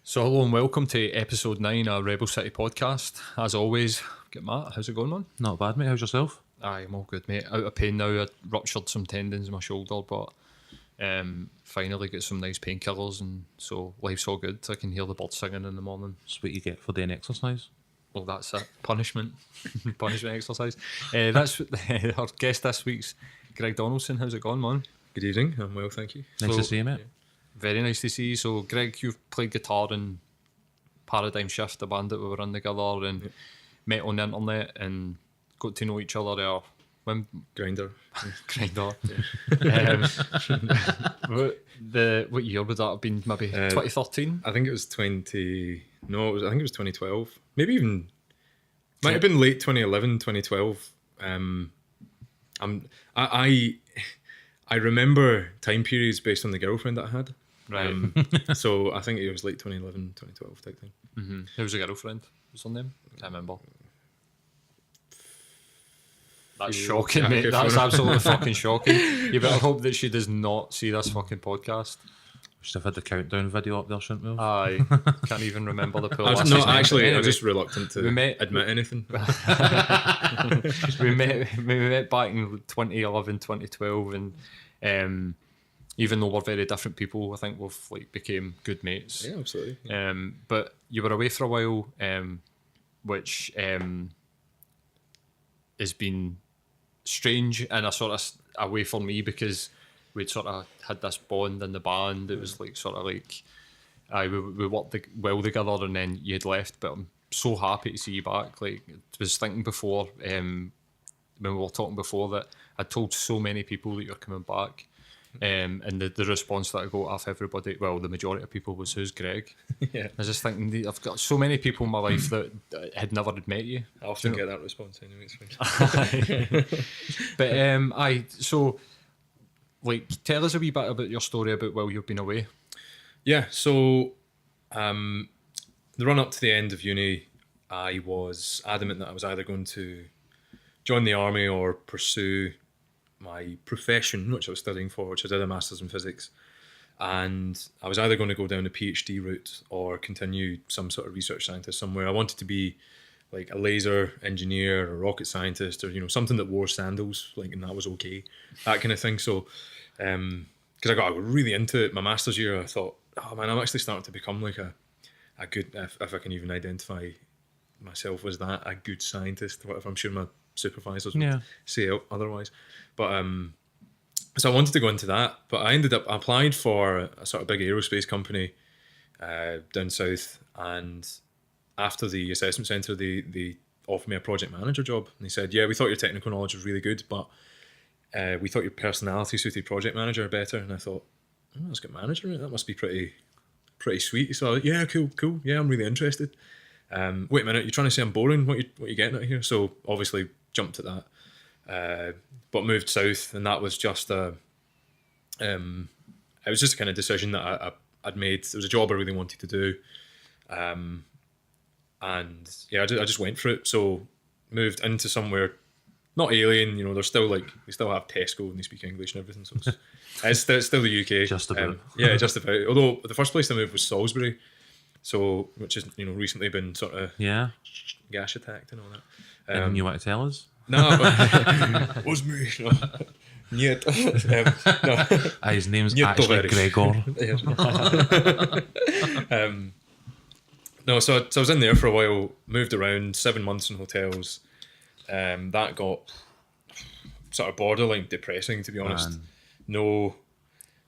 So hello and welcome to episode 9 of Rebel City podcast. As always, get Matt, how's it going, man? Not bad, mate. How's yourself? Aye, I'm all good, mate. Out of pain now, I ruptured some tendons in my shoulder, but finally get some nice painkillers, and so life's all good. I can hear the birds singing in the morning. That's what you get for doing exercise. Well, that's it. Punishment. Punishment exercise. That's our guest this week's Greg Donaldson. How's it going, man? Good evening. I'm well, thank you. Nice So- to see you, mate. Very nice to see you. So, Greg, you've played guitar in Paradigm Shift, the band that we were in together, and met on the internet and got to know each other when Grinder. Grinder. What year would that have been? Maybe 2013. I think it was 20. No, I think it was 2012. Maybe even might have been late 2011, 2012. I remember time periods based on the girlfriend that I had. Right. So I think it was late 2011, 2012 type thing. Mm-hmm. Who was a girlfriend? What's her name? Can't remember. That's shocking, yeah, mate. okay, That's fair. absolutely fucking shocking. You better hope that she does not see this fucking podcast. Should have had the countdown video up there, shouldn't we? Aye. Can't even remember the poor I was, lass's no, name. actually, Anyway, I'm just reluctant to we met- admit anything. we met back in 2011, 2012, and even though we're very different people, I think we've became good mates. Yeah, absolutely. But you were away for a while, which has been strange and a sort of away for me because we'd sort of had this bond in the band. It was we worked well together, and then you had left. But I'm so happy to see you back. I was thinking before, when we were talking before, that I told so many people that you're coming back. And the response that I got off everybody, well, the majority of people was, "Who's Greg?" Yeah. I was just thinking, I've got so many people in my life that had never had met you. I often get that response anyway. It's fine. But so tell us a wee bit about your story about while you've been away. Yeah, so the run up to the end of uni, I was adamant that I was either going to join the army or pursue my profession, which I was studying for, which I did a master's in physics. And I was either going to go down a PhD route or continue some sort of research scientist somewhere. I wanted to be like a laser engineer or rocket scientist, or something that wore sandals, and that was okay, that kind of thing. So because I got really into it my master's year, I thought, oh man, I'm actually starting to become like a good, if I can even identify myself as that, a good scientist or whatever. I'm sure my supervisors would say otherwise. But so I wanted to go into that, but I ended up applied for a sort of big aerospace company down south, and after the assessment centre, they offered me a project manager job, and they said, yeah, we thought your technical knowledge was really good, but we thought your personality suited project manager better. And I thought, oh, let's get manager, that must be pretty sweet. So I was like, yeah, cool, yeah, I'm really interested. Wait a minute, you're trying to say I'm boring? What you getting at here? So obviously jumped at that, but moved south, and that was just it was just a kind of decision that I'd made. It was a job I really wanted to do, and yeah, I just went for it. So moved into somewhere not alien, they're still we still have Tesco and they speak English and everything, so it's still the UK. Just about. Yeah, just about. Although the first place I moved was Salisbury, so which has recently been sort of gas attacked and all that. Anything you want to tell us? No, but was me. No. Niet. No. His name's Niet actually Gregor. No, so I was in there for a while, moved around, 7 months in hotels. That got sort of borderline depressing, to be honest. Man.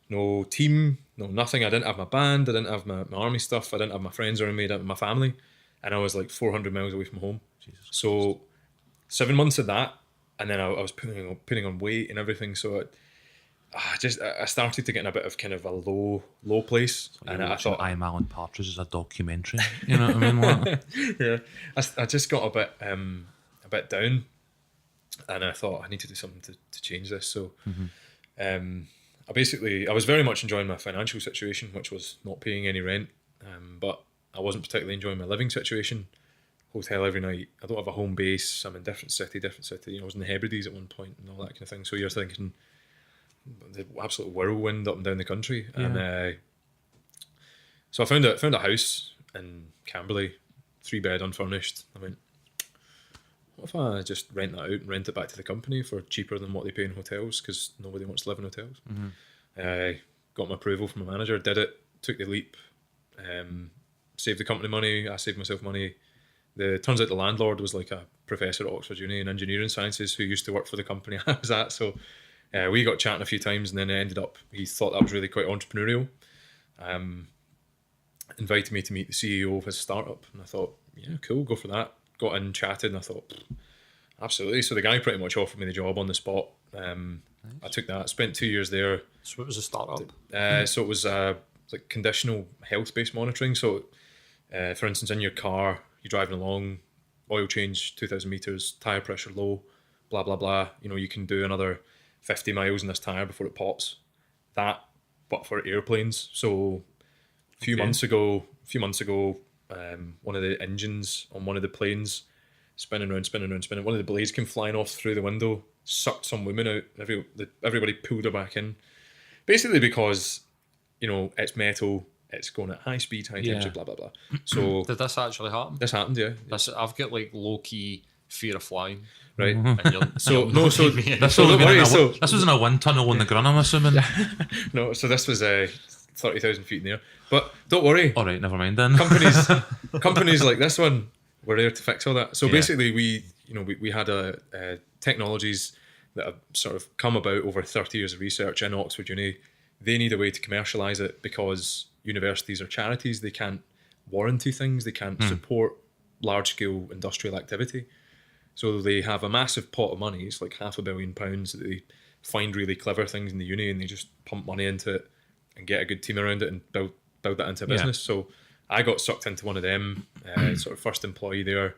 No team, no nothing. I didn't have my band, I didn't have my army stuff, I didn't have my friends around me, I didn't have my family, and I was 400 miles away from home. Jesus So 7 months of that, and then I was putting on weight and everything. So I started to get in a bit of kind of a low place, and I thought, I'm Alan Partridge is a documentary. You know what I mean? yeah, I just got a bit down, and I thought I need to do something to change this. So I was very much enjoying my financial situation, which was not paying any rent, but I wasn't particularly enjoying my living situation. Hotel every night, I don't have a home base, I'm in different city. I was in the Hebrides at one point and all that kind of thing. So you're thinking the absolute whirlwind up and down the country. And So I found a house in Camberley, 3-bed unfurnished. I went, what if I just rent that out and rent it back to the company for cheaper than what they pay in hotels, because nobody wants to live in hotels. I got my approval from my manager, did it, took the leap, saved the company money, I saved myself money. Turns out the landlord was like a professor at Oxford Uni in engineering sciences who used to work for the company I was at. So we got chatting a few times, and then he thought that was really quite entrepreneurial. Invited me to meet the CEO of his startup, and I thought, yeah, cool, go for that. Got in, chatted, and I thought, absolutely. So the guy pretty much offered me the job on the spot. I took that, spent 2 years there. So it was a startup? So it was like conditional health-based monitoring. So for instance, in your car, you're driving along, oil change 2,000 meters, tire pressure low, blah blah blah. You know, you can do another 50 miles in this tire before it pops. That, but for airplanes. So a few months ago, one of the engines on one of the planes spinning around. One of the blades came flying off through the window, sucked some women out. Everybody pulled her back in, basically because, you know, it's metal. It's going at high speed, high temperature, blah blah blah. So did this actually happen? This happened, yeah. I've got like low key fear of flying, right? And This was in a wind tunnel on the Grun, I'm assuming. No, so this was 30,000 feet in the air. But don't worry. All right, never mind then. Companies like this one were there to fix all that. So basically, we had technologies that have sort of come about over 30 years of research in Oxford Uni. They need a way to commercialise it because universities are charities. They can't warranty things. They can't support large-scale industrial activity. So they have a massive pot of money. It's like £500 million that they find really clever things in the uni, and they just pump money into it and get a good team around it and build that into a business. So I got sucked into one of them, sort of first employee there.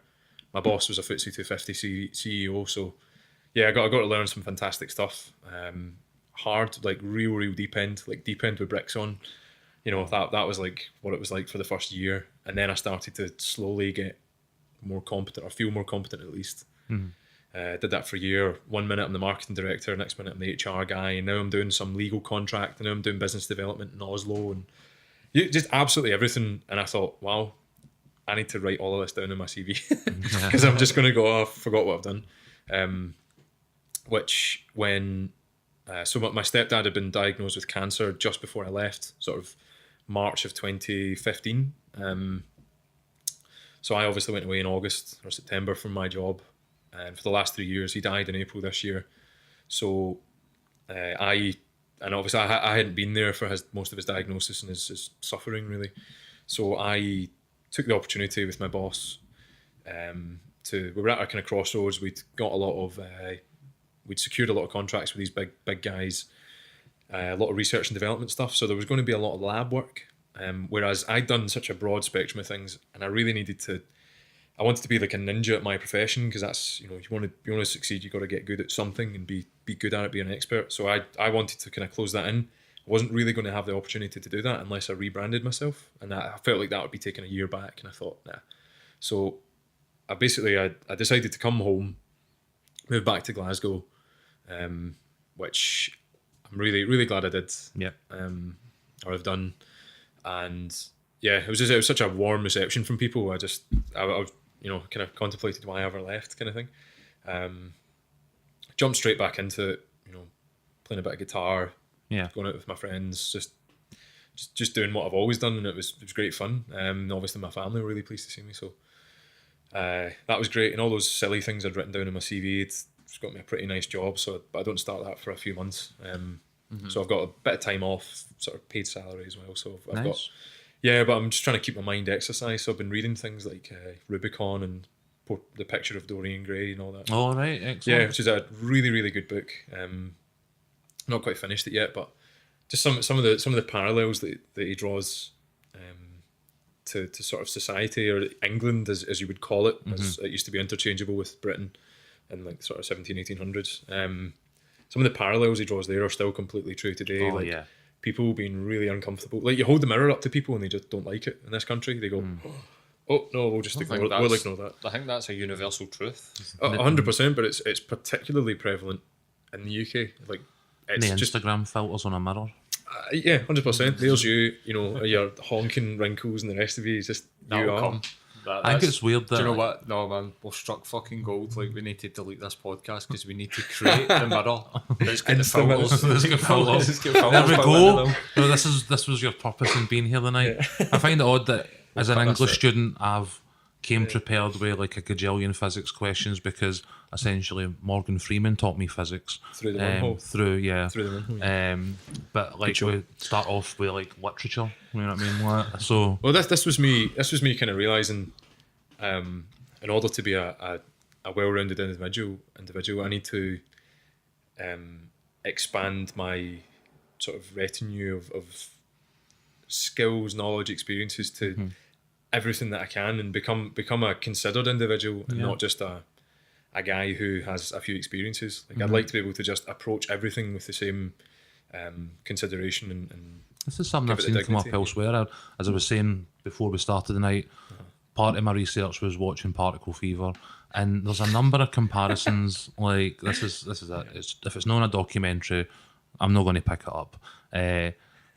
My boss was a FTSE 250 CEO. So yeah, I got to learn some fantastic stuff. Hard, like real deep end with bricks on. You know, that was like what it was like for the first year. And then I started to slowly get more competent, or feel more competent at least. Did that for a year. 1 minute I'm the marketing director, next minute I'm the HR guy, and now I'm doing some legal contract, and now I'm doing business development in Oslo, and just absolutely everything. And I thought, wow, I need to write all of this down in my CV because I'm just going to go, oh, I forgot what I've done. Which when so my stepdad had been diagnosed with cancer just before I left, sort of March of 2015. So I obviously went away in August or September from my job, and for the last 3 years, he died in April this year. So I hadn't been there for most of his diagnosis and his suffering really. So I took the opportunity with my boss. We were at a kind of crossroads. We'd secured a lot of contracts with these big guys, a lot of research and development stuff. So there was going to be a lot of lab work. Whereas I'd done such a broad spectrum of things, and I really I wanted to be like a ninja at my profession, because that's, you want to succeed, you've got to get good at something and be good at it, be an expert. So I wanted to kind of close that in. I wasn't really going to have the opportunity to do that unless I rebranded myself, and I felt like that would be taking a year back, and I thought, nah. So I decided to come home, move back to Glasgow, which I'm really, really glad I did. Yeah. Or I've done. And yeah, it was such a warm reception from people. I kind of contemplated why I ever left, kind of thing. Jumped straight back into it, playing a bit of guitar, going out with my friends, just doing what I've always done, and it was great fun. Obviously my family were really pleased to see me, so that was great. And all those silly things I'd written down in my CV, it's got me a pretty nice job. But I don't start that for a few months. So I've got a bit of time off, sort of paid salary as well. So I've got, but I'm just trying to keep my mind exercised. So I've been reading things like Rubicon and The Picture of Dorian Gray and all that. All right, excellent. Yeah, which is a really, really good book. Not quite finished it yet, but just some of the parallels that he draws to sort of society, or England as you would call it, as it used to be interchangeable with Britain in like sort of 1700s, 1800s. Some of the parallels he draws there are still completely true today. People being really uncomfortable. Like, you hold the mirror up to people and they just don't like it in this country. They go, oh no, we'll ignore that. I think that's a universal truth. 100%, but it's particularly prevalent in the UK. Like, it's the Instagram filters on a mirror. Yeah, 100%. There's you. You know, your honking wrinkles, and the rest of you is just That'll you are. come. I think it's weird that. Do you know what? No, man, we've struck fucking gold. Like, we need to delete this podcast because we need to create the mirror. Let's get the filters. Let's get filters. Let's get filters. There we put go. into them. No, this was your purpose in being here tonight. I find it odd that as an cut this English out. student, I've came prepared with like a gajillion physics questions because essentially Morgan Freeman taught me physics Through the wormhole. Through Through the wormhole. but like show. we start off with like literature. You know what I mean? Like, so Well, this was me kind of realizing, in order to be a well-rounded individual, I need to expand my sort of retinue of skills, knowledge, experiences to everything that I can, and become a considered individual, and not just a guy who has a few experiences. Like, I'd like to be able to just approach everything with the same consideration and this is something I've give it seen come up dignity. elsewhere. As I was saying before we started the night, part of my research was watching Particle Fever, and there's a number of comparisons. Like this is it. If it's not in a documentary, I'm not going to pick it up.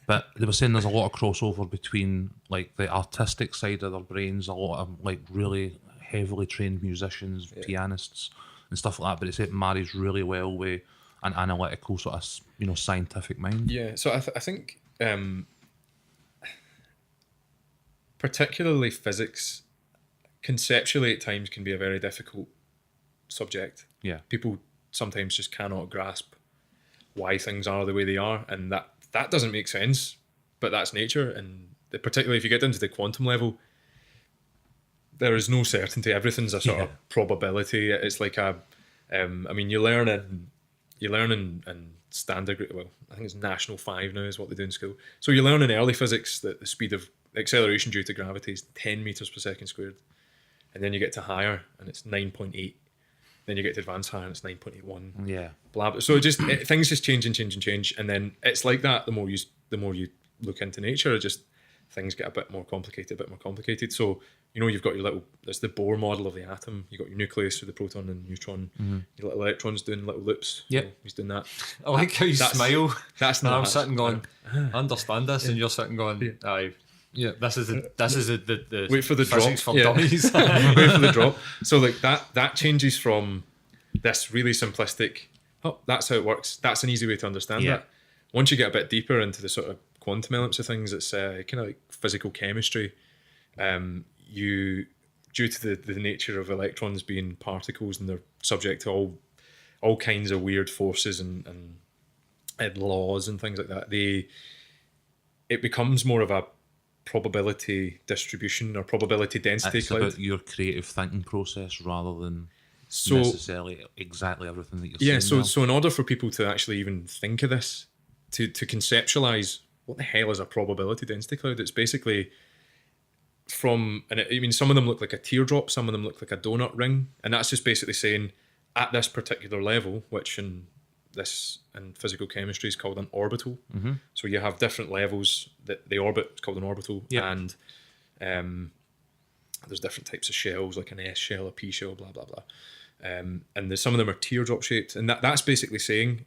But they were saying there's a lot of crossover between like the artistic side of their brains, a lot of like really heavily trained musicians, pianists, and stuff like that. But they say it marries really well with an analytical sort of scientific mind. Yeah, so I think particularly physics, conceptually at times can be a very difficult subject. Yeah. People sometimes just cannot grasp why things are the way they are, and that doesn't make sense, but that's nature. And particularly if you get down to the quantum level, there is no certainty. Everything's a sort of probability. It's like I mean, you learn in standard, well, I think it's National 5 now is what they do in school. So you learn in early physics that the speed of acceleration due to gravity is 10 meters per second squared. And then you get to higher and it's 9.8. Then you get to advanced higher and it's 9.81. Yeah. Blah, blah. So things just change and change and change. And then it's like that the more you look into nature, just things get a bit more complicated. So, you've got there's the Bohr model of the atom. You've got your nucleus with the proton and neutron. Your little electrons doing little loops. Yep. So he's doing that. I like how you smile. That's And not. I'm sitting going, I understand this, and you're sitting going, aye. Yeah. This is the Wait for the physics drop. for dummies. Wait for the drop. So like that changes from this really simplistic, oh, that's how it works. That's an easy way to understand that. Once you get a bit deeper into the sort of quantum elements of things, it's kind of like physical chemistry. Due to the nature of electrons being particles and they're subject to all kinds of weird forces and laws and things like that, it becomes more of a probability distribution or probability density It's cloud. about your creative thinking process rather than necessarily exactly everything that you're saying. So in order for people to actually even think of this, to conceptualize what the hell is a probability density cloud, it's basically some of them look like a teardrop, some of them look like a donut ring, and that's just basically saying at this particular level, which in physical chemistry is called an orbital. So you have different levels that the orbit is called an orbital, and there's different types of shells, like an S shell, a P shell, blah blah blah, and some of them are teardrop shaped, and that's basically saying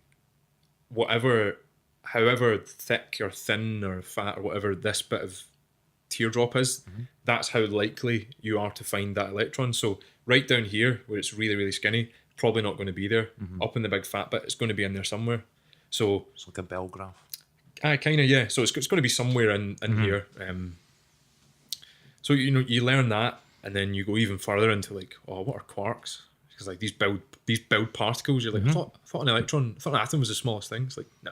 however thick or thin or fat or whatever this bit of teardrop is, that's how likely you are to find that electron. So right down here where it's really really skinny, probably not going to be there. Up in the big fat bit, it's going to be in there somewhere. So It's like a bell graph. kind of, yeah. So it's going to be somewhere in here. So you learn that, and then you go even further into like, oh, what are quarks? Because like these build particles, you're like, I thought an atom was the smallest thing. It's like, no.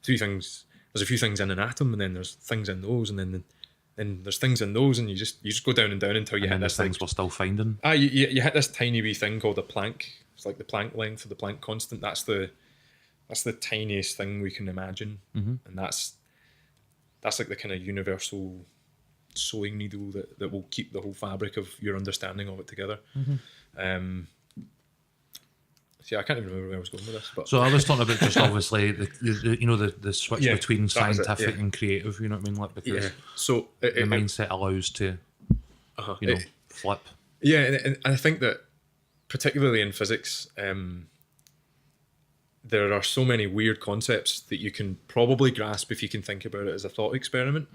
Three things. There's a few things in an atom, and then there's things in those, and then there's things in those, and you just go down and down until you hit this things we're still finding. You hit this tiny wee thing called a Planck. It's like the Planck length or the Planck constant. That's the tiniest thing we can imagine, and that's like the kind of universal sewing needle that will keep the whole fabric of your understanding of it together. So I can't even remember where I was going with this. But So I was talking about just obviously the switch Yeah, between that was it, scientific yeah. and creative. You know what I mean? Like because So the mindset allows to flip. Yeah, and I think that particularly in physics, there are so many weird concepts that you can probably grasp if you can think about it as a thought experiment,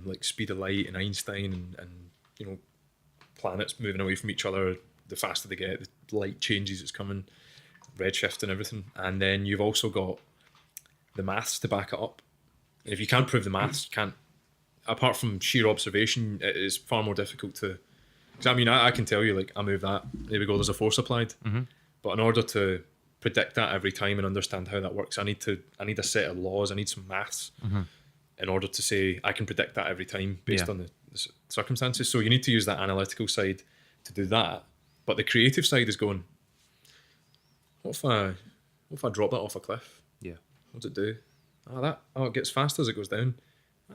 like speed of light and Einstein and planets moving away from each other. The faster they get, the light changes, it's coming, redshift and everything. And then you've also got the maths to back it up. If you can't prove the maths, you can't. Apart from sheer observation, it is far more difficult to. Because I mean, I can tell you, like, I move that. There we go. There's a force applied. But in order to predict that every time and understand how that works, I need a set of laws. I need some maths in order to say I can predict that every time based on the circumstances. So you need to use that analytical side to do that. But the creative side is going, what if I drop that off a cliff? Yeah. What does it do? It gets faster as it goes down.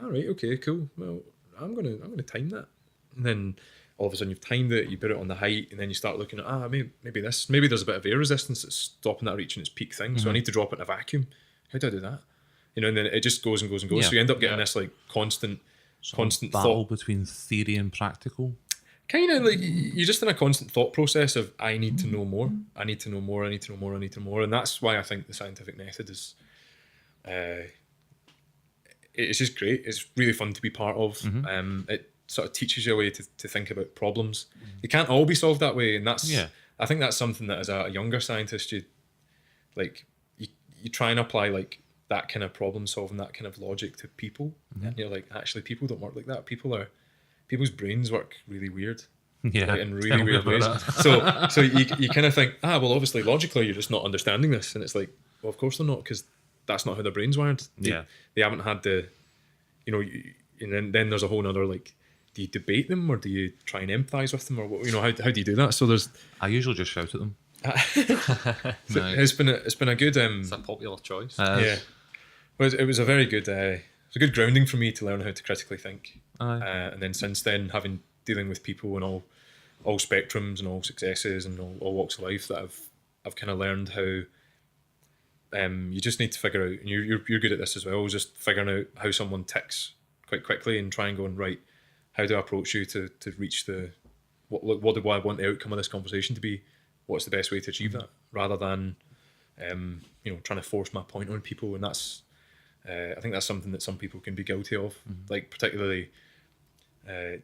All right, okay, cool. Well, I'm gonna time that. And then all of a sudden you've timed it, you put it on the height, and then you start looking at maybe there's a bit of air resistance that's stopping that reaching its peak thing. So I need to drop it in a vacuum. How do I do that? And then it just goes and goes and goes. Yeah. So you end up getting this like constant battle thought. between theory and practical. Kind of like you're just in a constant thought process of I need to know more. I need to know more. I need to know more. I need to know more. And that's why I think the scientific method is. It's just great. It's really fun to be part of. It sort of teaches you a way to think about problems. They can't all be solved that way, and that's. Yeah. I think that's something that as a younger scientist, you try and apply like that kind of problem solving, that kind of logic to people, and you're like, actually, people don't work like that. People's brains work really weird. Yeah, like, in really weird ways. So you kind of think, well, obviously, logically, you're just not understanding this, and it's like, well, of course they're not, because that's not how their brains wired. They haven't had the, and then there's a whole other like, do you debate them or do you try and empathize with them, or how do you do that? So I usually just shout at them. So it's been a good It's a popular choice. yeah. Well, it was a very good it's a good grounding for me to learn how to critically think. And then since then, dealing with people and all spectrums and all successes and all walks of life, that I've kind of learned how you just need to figure out, and you're good at this as well, just figuring out how someone ticks quite quickly and try and go, right, how do I approach you to reach what do I want the outcome of this conversation to be? What's the best way to achieve that, rather than trying to force my point on people. And that's I think that's something that some people can be guilty of. Like particularly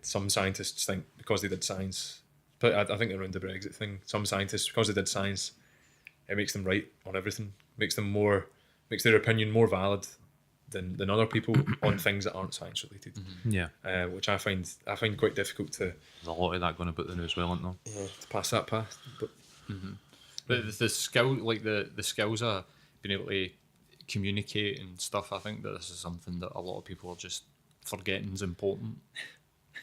some scientists think because they did science, but I think around the Brexit thing, some scientists, because they did science, it makes them right on everything, makes their opinion more valid than other people on things that aren't science related. Which I find quite difficult to. There's a lot of that going about the news, well, isn't there? To pass that path. But the skill, like the skills of being able to communicate and stuff, I think that this is something that a lot of people are just forgetting is important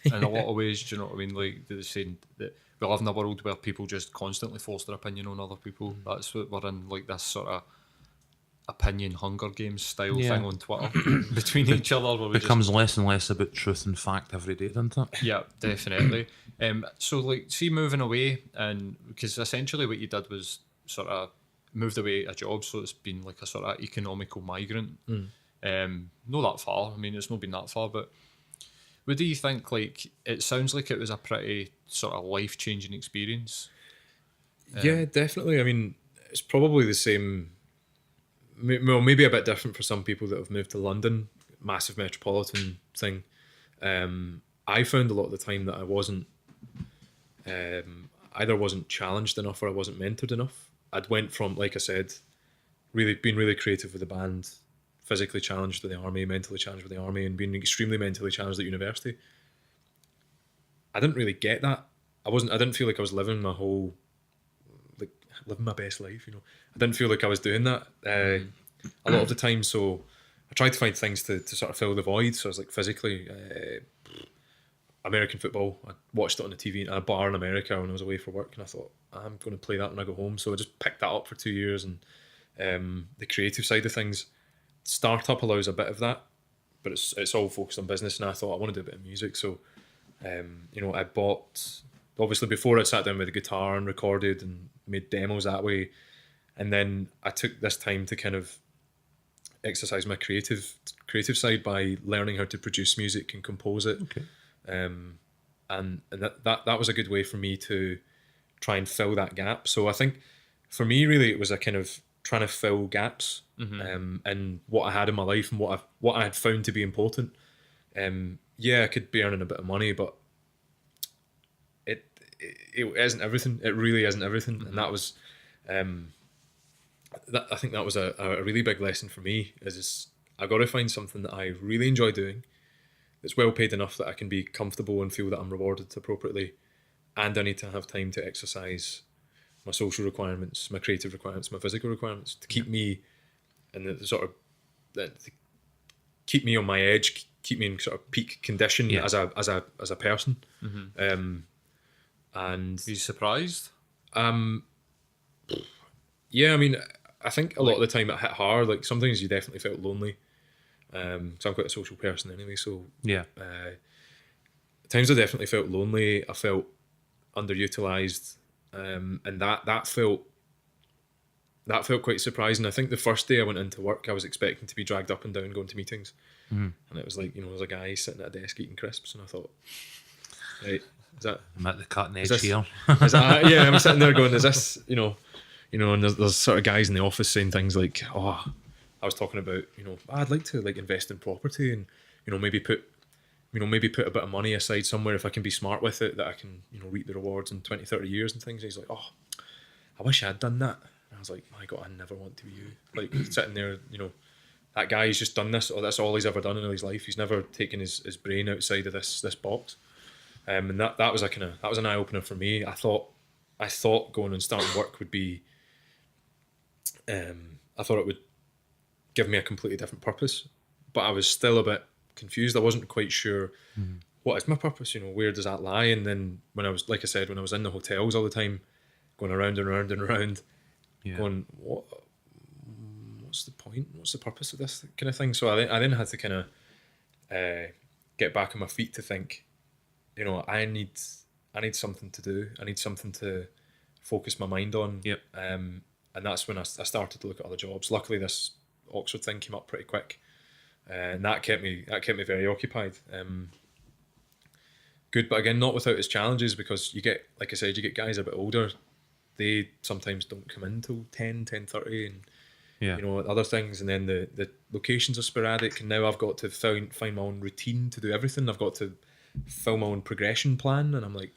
in a lot of ways. Do you know what I mean? Like they're saying that we live in a world where people just constantly force their opinion on other people. That's what we're in, like this sort of opinion Hunger Games style thing on Twitter between each other. Where becomes less and less about truth and fact every day, doesn't it? Yeah, definitely. So like, see, moving away, and because essentially what you did was sort of moved away a job, so it's been like a sort of economical migrant. Not that far. I mean, it's not been that far, but what do you think? Like, it sounds like it was a pretty sort of life-changing experience. Yeah, definitely. I mean, it's probably the same. Well, maybe a bit different for some people that have moved to London, massive metropolitan thing. I found a lot of the time that I wasn't either wasn't challenged enough or I wasn't mentored enough. I'd went from, like I said, being really creative with the band, physically challenged with the army, mentally challenged with the army, and being extremely mentally challenged at university. I didn't really get that. I didn't feel like I was living my best life, I didn't feel like I was doing that a lot of the time, so I tried to find things to sort of fill the void. So I was like, physically, American football, I watched it on the TV at a bar in America when I was away for work, and I thought, I'm going to play that when I go home. So I just picked that up for 2 years. And the creative side of things, startup allows a bit of that, but it's all focused on business, and I thought I want to do a bit of music. So I bought, obviously before I sat down with a guitar and recorded and made demos that way, and then I took this time to kind of exercise my creative side by learning how to produce music and compose it. And that was a good way for me to try and fill that gap. So I think for me, really, it was a kind of trying to fill gaps in what I had in my life and what I had found to be important. I could be earning a bit of money, but it isn't everything. It really isn't everything, and that was I think that was a really big lesson for me. Is I got to find something that I really enjoy doing, that's well paid enough that I can be comfortable and feel that I'm rewarded appropriately, and I need to have time to exercise my social requirements, my creative requirements, my physical requirements to keep me in the sort of to keep me on my edge, keep me in sort of peak condition as a person. And Are you surprised? Yeah, I mean, I think a lot of the time it hit hard. Like sometimes you definitely felt lonely. So I'm quite a social person anyway. So times I definitely felt lonely. I felt underutilized, and that felt quite surprising. I think the first day I went into work, I was expecting to be dragged up and down going to meetings, and it was like, there's a guy sitting at a desk eating crisps, and I thought, right, is that? I'm at the cutting edge here. Is that, yeah, I'm sitting there going, is this, and there's sort of guys in the office saying things like, oh, I was talking about, I'd like to like invest in property and, maybe put a bit of money aside somewhere if I can be smart with it, that I can, reap the rewards in 20, 30 years and things. And he's like, oh, I wish I'd done that. And I was like, my God, I never want to be you. Like sitting there, that guy's just done this, or that's all he's ever done in his life. He's never taken his brain outside of this box. And that was that was an eye opener for me. I thought going and starting work would be, I thought it would give me a completely different purpose, but I was still a bit confused. I wasn't quite sure what is my purpose, where does that lie? And then when I was, like I said, when I was in the hotels all the time, going around and around and around, going, what's the point? What's the purpose of this kind of thing? So I then had to kind of get back on my feet to think, I need something to do. I need something to focus my mind on. And that's when I started to look at other jobs. Luckily, this Oxford thing came up pretty quick, and that kept me very occupied. Good, but again, not without its challenges, because you get, like I said, you get guys a bit older. They sometimes don't come in till 10:30, and other things. And then the locations are sporadic, and now I've got to find my own routine to do everything. I've got to fill my own progression plan, and I'm like,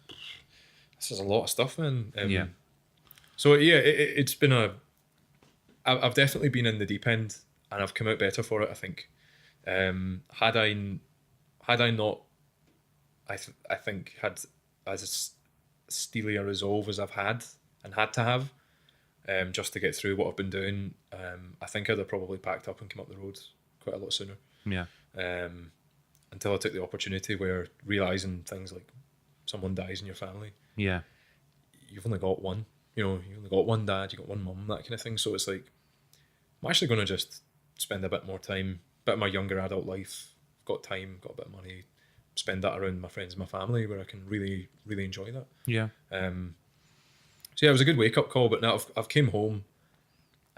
this is a lot of stuff, man. So it's been I've definitely been in the deep end, and I've come out better for it, I think. Had I not, I think had as steely a resolve as I've had to have, just to get through what I've been doing, I think I'd have probably packed up and come up the road quite a lot sooner. Until I took the opportunity, where realising things like someone dies in your family. You've only got one. You've only got one dad, you've got one mum, that kind of thing. So it's like, I'm actually going to just spend a bit more time, bit of my younger adult life. I've got time, got a bit of money, spend that around my friends and my family, where I can really, really enjoy that. So it was a good wake up call. But now I've came home.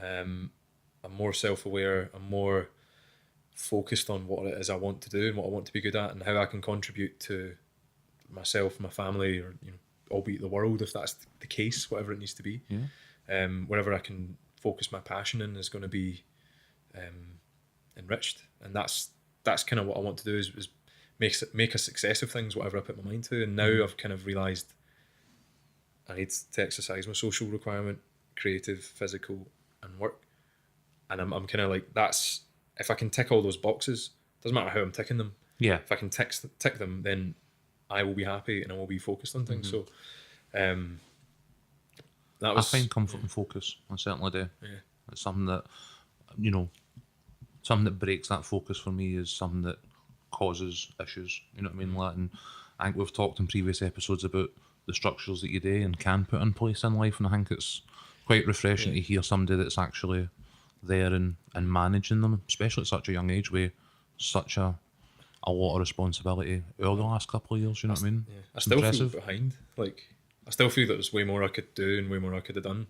I'm more self-aware. I'm more focused on what it is I want to do and what I want to be good at, and how I can contribute to myself, my family, or albeit the world, if that's the case, whatever it needs to be. Wherever I can focus my passion in is going to be enriched, and that's kind of what I want to do, is make a success of things, whatever I put my mind to. And now I've kind of realised I need to exercise my social requirement, creative, physical, and work. And I'm kind of like, that's, if I can tick all those boxes, doesn't matter how I'm ticking them. If I can tick them, then I will be happy and I will be focused on things. So that was, I find comfort and focus. I certainly do. It's something that, something that breaks that focus for me is something that causes issues. You know what I mean? And I think we've talked in previous episodes about the structures that you do and can put in place in life, and I think it's quite refreshing to hear somebody that's actually there and managing them, especially at such a young age, with such a lot of responsibility over the last couple of years. You know what I mean? I still feel behind. Like, I still feel that there's way more I could do and way more I could have done.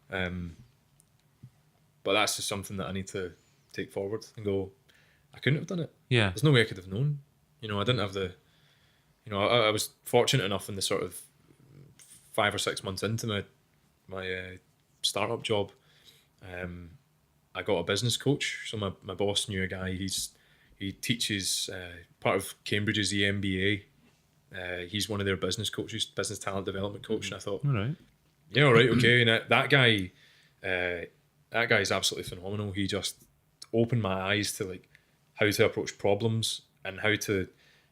But that's just something that I need to take forward and go, I couldn't have done it. There's no way I could have known. I didn't have the, I was fortunate enough in the sort of 5 or 6 months into my startup job I got a business coach. So my boss knew a guy. He teaches part of Cambridge's EMBA. He's one of their business coaches, business talent development coach. And I thought, All right. yeah, all right, okay. And that guy is absolutely phenomenal. He just opened my eyes to like how to approach problems and how to,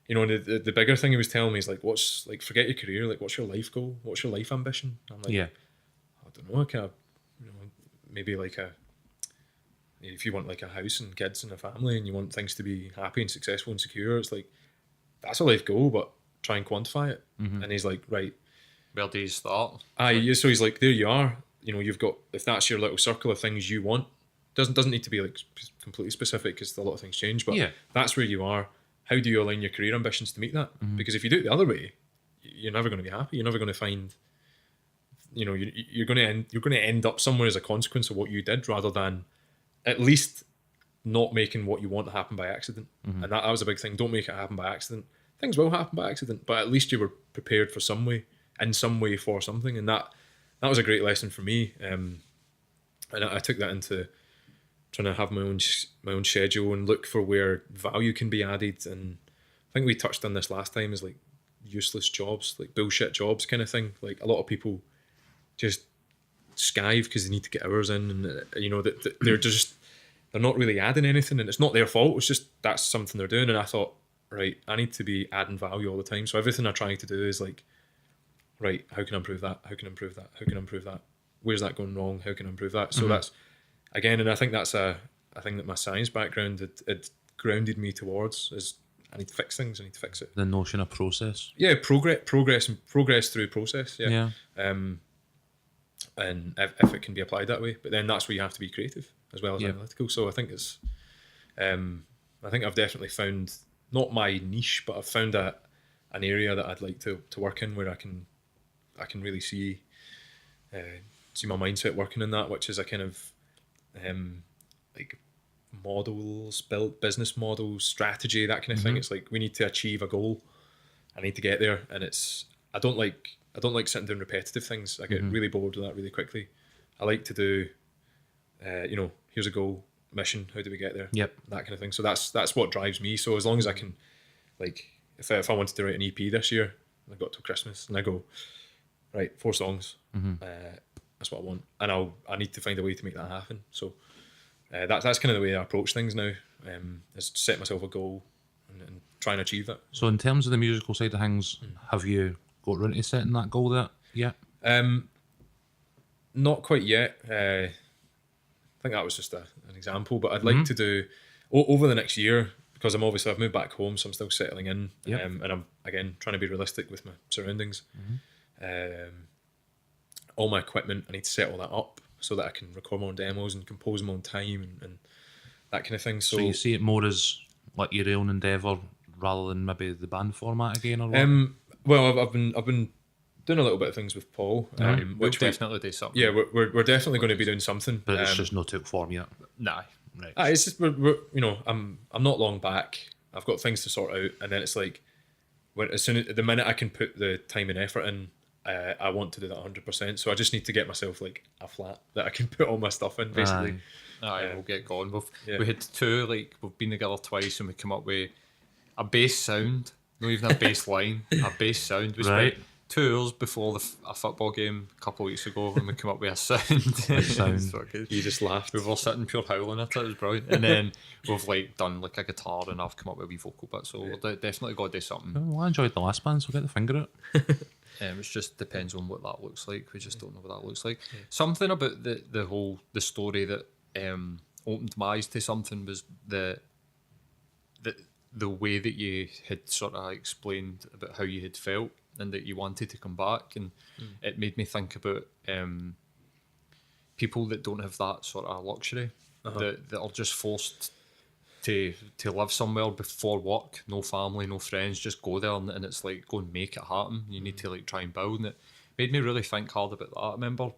the bigger thing he was telling me is like, what's like, forget your career, like, what's your life goal? What's your life ambition? I'm like, Yeah. I don't know, kind of, maybe like if you want like a house and kids and a family and you want things to be happy and successful and secure, it's like, that's a life goal, but try and quantify it. And he's like, right. Where do you start? So he's like, there you are. You've got, if that's your little circle of things you want, doesn't need to be like completely specific because a lot of things change, but that's where you are. How do you align your career ambitions to meet that? Because if you do it the other way, you're never going to be happy. You're never going to find, you're going to end up somewhere as a consequence of what you did, rather than at least not making what you want to happen by accident. And that was a big thing. Don't make it happen by accident. Things will happen by accident, but at least you were prepared for in some way for something. And that was a great lesson for me. And I took that into trying to have my own schedule and look for where value can be added. And I think we touched on this last time, is like useless jobs, like bullshit jobs kind of thing. Like a lot of people just skive because they need to get hours in, and that they're not really adding anything, and it's not their fault. It's just that's something they're doing. And I thought, right, I need to be adding value all the time. So everything I'm trying to do is like, right, how can I improve that? How can I improve that? How can I improve that? Where's that going wrong? How can I improve that? So that's, again, and I think that's a thing that my science background it grounded me towards, is I need to fix things. I need to fix it. The notion of process. Yeah, progress through process. Yeah. And if it can be applied that way, but then that's where you have to be creative as well as analytical. So I think it's, I think I've definitely found not my niche, but I've found an area that I'd like to work in, where I can really see my mindset working in that, which is a kind of like models, build business models, strategy, that kind of thing. It's like, we need to achieve a goal. I need to get there, and I don't like sitting doing repetitive things. I get really bored with that really quickly. I like to do, here's a goal, mission, how do we get there? Yep. That kind of thing. So that's what drives me. So as long as I can, like, if I wanted to write an EP this year, I got till Christmas and I go, right, 4 songs. That's what I want, and I need to find a way to make that happen. So that's kind of the way I approach things now. Is to set myself a goal and try and achieve that. So in terms of the musical side of things, have you got around to setting that goal there yet? Not quite yet. I think that was just an example, but I'd like to do over the next year, because I've moved back home, so I'm still settling in. And I'm again trying to be realistic with my surroundings. All my equipment, I need to set all that up so that I can record my own demos and compose my own time and that kind of thing. So you see it more as like your own endeavour rather than maybe the band format again, or what? Well, I've been doing a little bit of things with Paul, which We'll definitely do something. Yeah, we're definitely going to be doing something, But it's just not took form yet. Nah. Right. It's just we're I'm not long back. I've got things to sort out, and then it's like, the minute I can put the time and effort in, I want to do that 100%. So I just need to get myself like a flat that I can put all my stuff in, basically. We'll get going. We had two, like, we've been together twice, and we come up with a bass sound, not even a bass line, a bass sound. We spent 2 hours before a football game a couple of weeks ago, and we come up with a sound. You just laughed. We were sitting pure howling at it. It was brilliant. And then we've like done like a guitar, and I've come up with a wee vocal bit. So we're definitely got to do something. Well, I enjoyed the last band, so get the finger it. It just depends on what that looks like. We just don't know what that looks like. Something about the story that opened my eyes to something was the way that you had sort of explained about how you had felt and that you wanted to come back, and it made me think about people that don't have that sort of luxury, that are just forced to live somewhere before work, no family, no friends, just go there, and it's like, go and make it happen. You need to like try and build, and it made me really think hard about that. I remember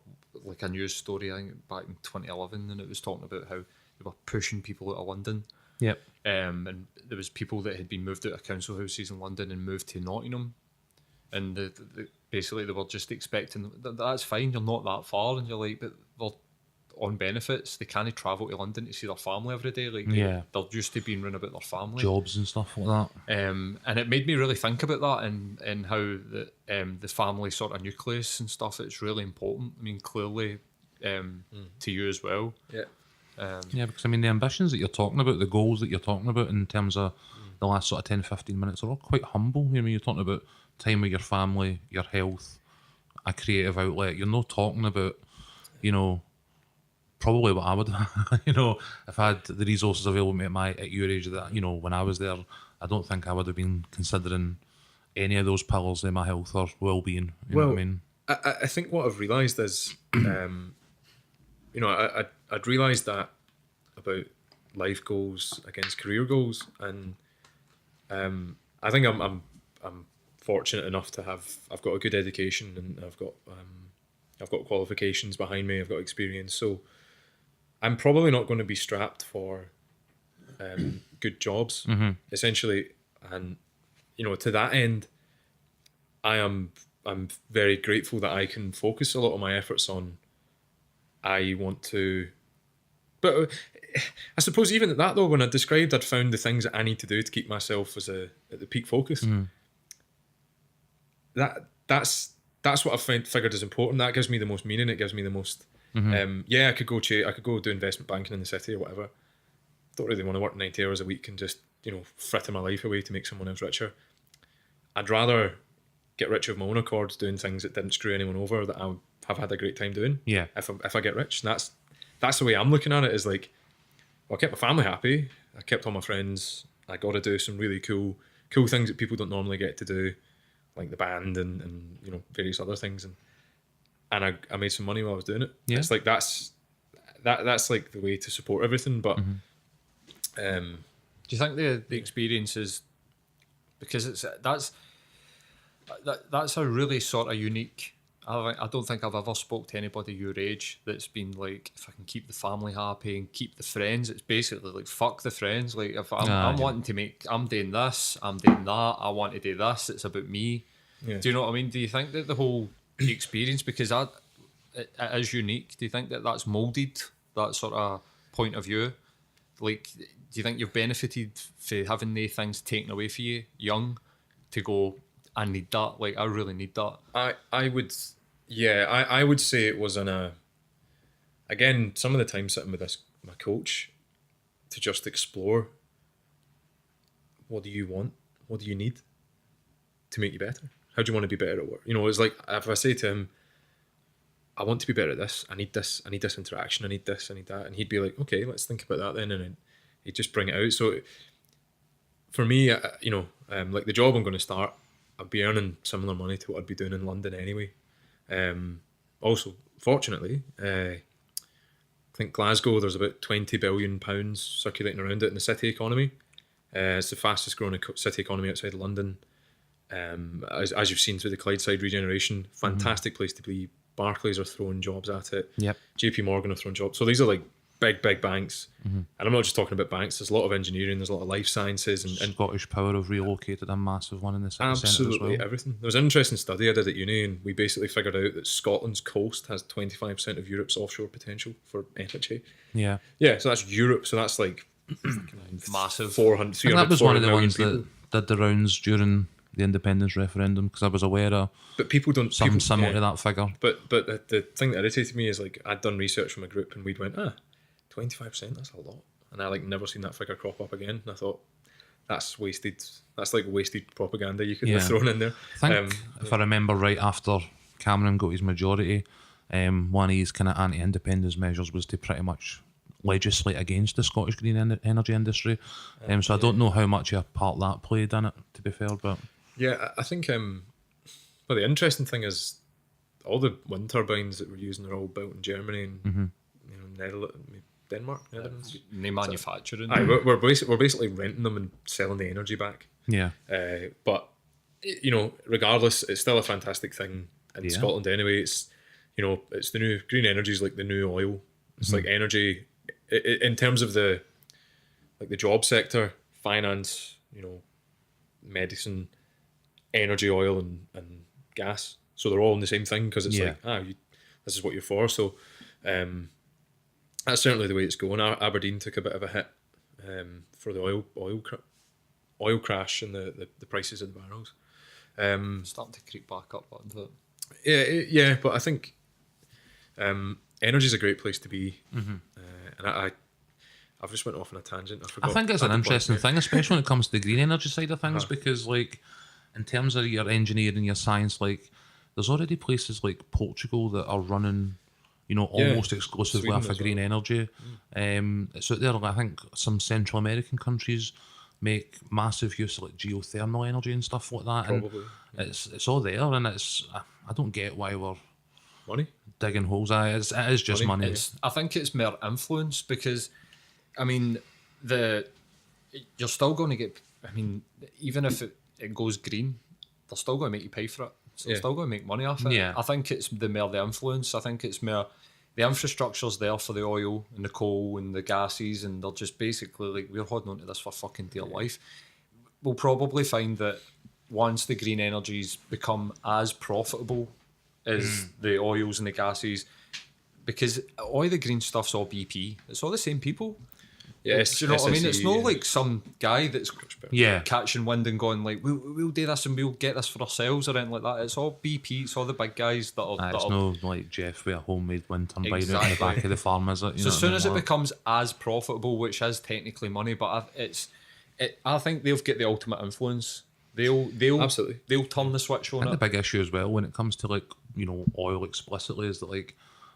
like a news story, I think back in 2011, and it was talking about how they were pushing people out of London. Yep. And there was people that had been moved out of council houses in London and moved to Nottingham, and basically they were just expecting that's fine, you're not that far, and you're like, but on benefits. They can't travel to London to see their family every day. Like they're used to being run about their family. Jobs and stuff like that. And it made me really think about that and how the family sort of nucleus and stuff, it's really important. I mean, clearly to you as well. Yeah. Because I mean, the ambitions that you're talking about, the goals that you're talking about in terms of the last sort of 10, 15 minutes are all quite humble. I mean, you're talking about time with your family, your health, a creative outlet. You're not talking about, probably what I would, if I had the resources available to me at your age, that, when I was there, I don't think I would have been considering any of those pillars in my health or well-being. You know what I mean? I think what I've realised is, I'd realised that about life goals against career goals, and I think I'm fortunate enough to I've got a good education, and I've got qualifications behind me. I've got experience, so I'm probably not going to be strapped for good jobs, essentially. And to that end, I'm very grateful that I can focus a lot of my efforts on. I want to, but I suppose even at that though, when I described, I'd found the things that I need to do to keep myself at the peak focus. That's what I've figured is important. That gives me the most meaning. It gives me the most. I could go do investment banking in the city or whatever. Don't really want to work 90 hours a week and just fritter my life away to make someone else richer. I'd rather get rich of my own accord doing things that didn't screw anyone over, that I have had a great time doing. Yeah. If I get rich, and that's the way I'm looking at it. Is like, well, I kept my family happy. I kept all my friends. I got to do some really cool things that people don't normally get to do, like the band and various other things, and I made some money while I was doing it. Yeah. It's like that's like the way to support everything. But do you think the experience is, because that's a really sort of unique. I don't think I've ever spoke to anybody your age that's been like, if I can keep the family happy and keep the friends, it's basically like, fuck the friends. Like, if I'm wanting to make, I'm doing this, I'm doing that, I want to do this, it's about me. Yeah. Do you know what I mean? Do you think that the whole experience, because it is unique, do you think that that's moulded that sort of point of view? Like, do you think you've benefited for having the things taken away for you young to go, I need that, like, I really need that? I would say it was again, some of the time sitting with my coach to just explore, what do you want? What do you need to make you better? How do you want to be better at work? It's like, if I say to him, I want to be better at this, I need this interaction, I need this, I need that, and he'd be like, okay, let's think about that then, and then he'd just bring it out. So for me, like the job I'm going to start, I'd be earning similar money to what I'd be doing in London anyway. Also, fortunately, I think Glasgow, there's about £20 billion circulating around it in the city economy. It's the fastest growing city economy outside of London. As you've seen through the Clydeside regeneration, fantastic place to be. Barclays are throwing jobs at it. Yep. JP Morgan are throwing jobs. So these are like big banks. And I'm not just talking about banks. There's a lot of engineering. There's a lot of life sciences. And Scottish Power have relocated a massive one in the city centre as absolutely well. everything. There was an interesting study I did at uni, and we basically figured out that Scotland's coast has 25% of Europe's offshore potential for energy. Yeah. Yeah, so that's Europe. So that's like Massive. 400, I think that was one of the 400 million ones people. that did the rounds during the independence referendum, because I was aware of But people don't something similar to that figure. But the thing that irritated me is, like, I'd done research from a group and we'd went, 25%, that's a lot. And I never seen that figure crop up again. And I thought, that's wasted. That's like wasted propaganda you could have thrown in there. I think, if I remember right, after Cameron got his majority, one of his kind of anti-independence measures was to pretty much legislate against the Scottish green energy industry. So I don't know how much of a part that played in it, to be fair, but... Yeah, I think the interesting thing is all the wind turbines that we're using are all built in Germany and Netherlands. They manufacture it. We're basically renting them and selling the energy back. Yeah. But regardless, it's still a fantastic thing in Scotland anyway. It's it's the new green energy is like the new oil. It's like energy in terms of the job sector, finance, medicine, energy, oil, and gas. So they're all in the same thing, because it's this is what you're for. So that's certainly the way it's going. Aberdeen took a bit of a hit for the oil crash and the prices of the barrels. Starting to creep back up onto it. Yeah, but I think energy is a great place to be, and I've just went off on a tangent. I think it's an interesting thing, especially when it comes to the green energy side of things, because like in terms of your engineering, your science, like there's already places like Portugal that are running, almost exclusively Sweden off of as green energy. So there, I think some Central American countries make massive use of like geothermal energy and stuff like that. Probably. And it's all there, and I don't get why we're Money. digging holes. It is just money. I think it's more influence because, I mean, you're still going to get. I mean, even if it goes green, they're still going to make you pay for it. So they're still going to make money off it. Yeah. I think it's the influence. I think it's more the infrastructure's there for the oil and the coal and the gases, and they're just basically like, we're holding on to this for fucking dear life. We'll probably find that once the green energies become as profitable as the oils and the gases, because all the green stuff's all BP, it's all the same people. Yes, Do you know what I mean? SSE, It's not like some guy that's Yeah. catching wind and going like, we'll do this and we'll get this for ourselves or anything like that. It's all BP, it's all the big guys that are... It's no like Jeff with a homemade wind turbine out in the Exactly. back of the farm, is it? So as soon as it becomes as profitable, which is technically money, but I think they'll get the ultimate influence. They'll Absolutely. They'll turn the switch on I think it. the big issue as well when it comes to like oil explicitly is that like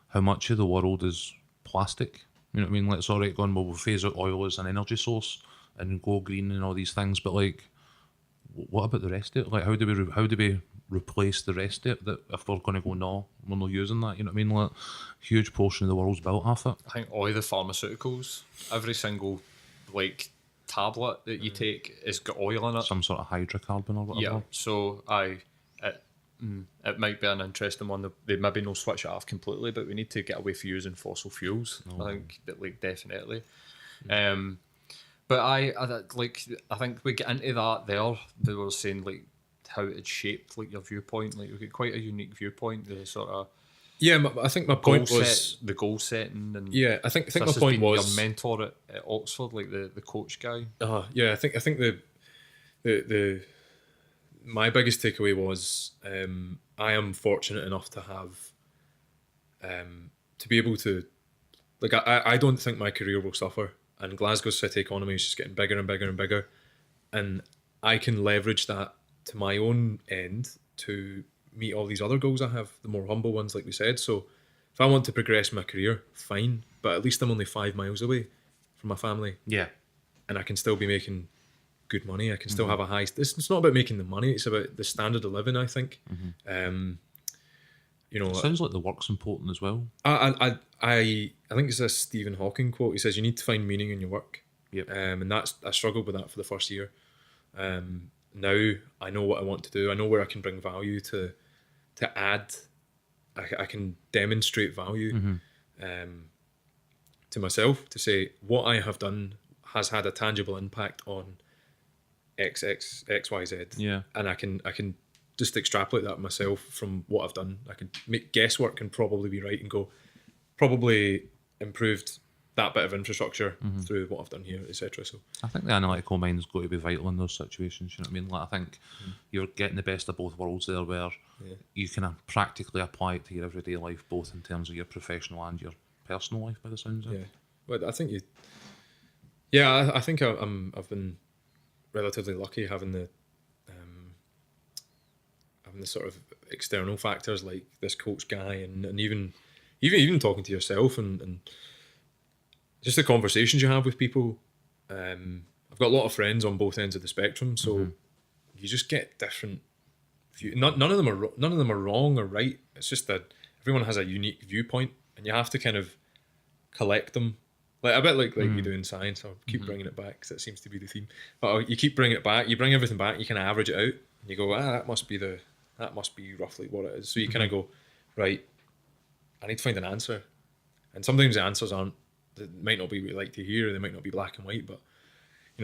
how much of the world is plastic. You know what I mean? Like it's alright going, well, we'll phase out oil as an energy source and go green and all these things, but like, what about the rest of it? Like, how do we replace the rest of it? That if we're going to go, no, we're not using that. You know what I mean? Like, huge portion of the world's built off it. I think all the pharmaceuticals, every single like tablet that you take has got oil in it. Some sort of hydrocarbon or whatever. Yeah, so it might be an interesting one. They maybe no switch it off completely, but we need to get away from using fossil fuels. I think that like definitely. But I think we get into that there. They were saying like how it shaped like your viewpoint. Like you get quite a unique viewpoint. The sort of I think my point was the goal setting and I think this my has point been was your mentor at Oxford, like the coach guy. I think the my biggest takeaway was I am fortunate enough to have to be able to like I don't think my career will suffer, and Glasgow's city economy is just getting bigger and bigger and bigger, and I can leverage that to my own end to meet all these other goals I have, the more humble ones like we said. So if I want to progress my career, fine, but at least I'm only 5 miles away from my family. Yeah. And I can still be making good money. I can still have a high... It's not about making the money, it's about the standard of living, I think. It sounds like the work's important as well. I think it's a Stephen Hawking quote. He says you need to find meaning in your work. Yep. And I struggled with that for the first year. Now I know what I want to do. I know where I can bring value to add. I can demonstrate value to myself to say what I have done has had a tangible impact on X, Y, Z. Yeah. And I can just extrapolate that myself from what I've done. I can make guesswork and probably be right and go, probably improved that bit of infrastructure through what I've done here, etc. So I think the analytical mind's got to be vital in those situations. You know what I mean? Like I think you're getting the best of both worlds there, where you can practically apply it to your everyday life, both in terms of your professional and your personal life, by the sounds of it. Well, I think I think I've been relatively lucky having the sort of external factors like this coach guy and even talking to yourself and just the conversations you have with people. I've got a lot of friends on both ends of the spectrum, so you just get different views. None of them are wrong or right. It's just that everyone has a unique viewpoint, and you have to kind of collect them, like a bit like we do in science. I'll keep bringing it back because that seems to be the theme. But you keep bringing it back. You bring everything back. You kind of average it out, and you go, that must be roughly what it is. So you kind of go, right, I need to find an answer, and sometimes the answers they might not be what you like to hear. They might not be black and white, but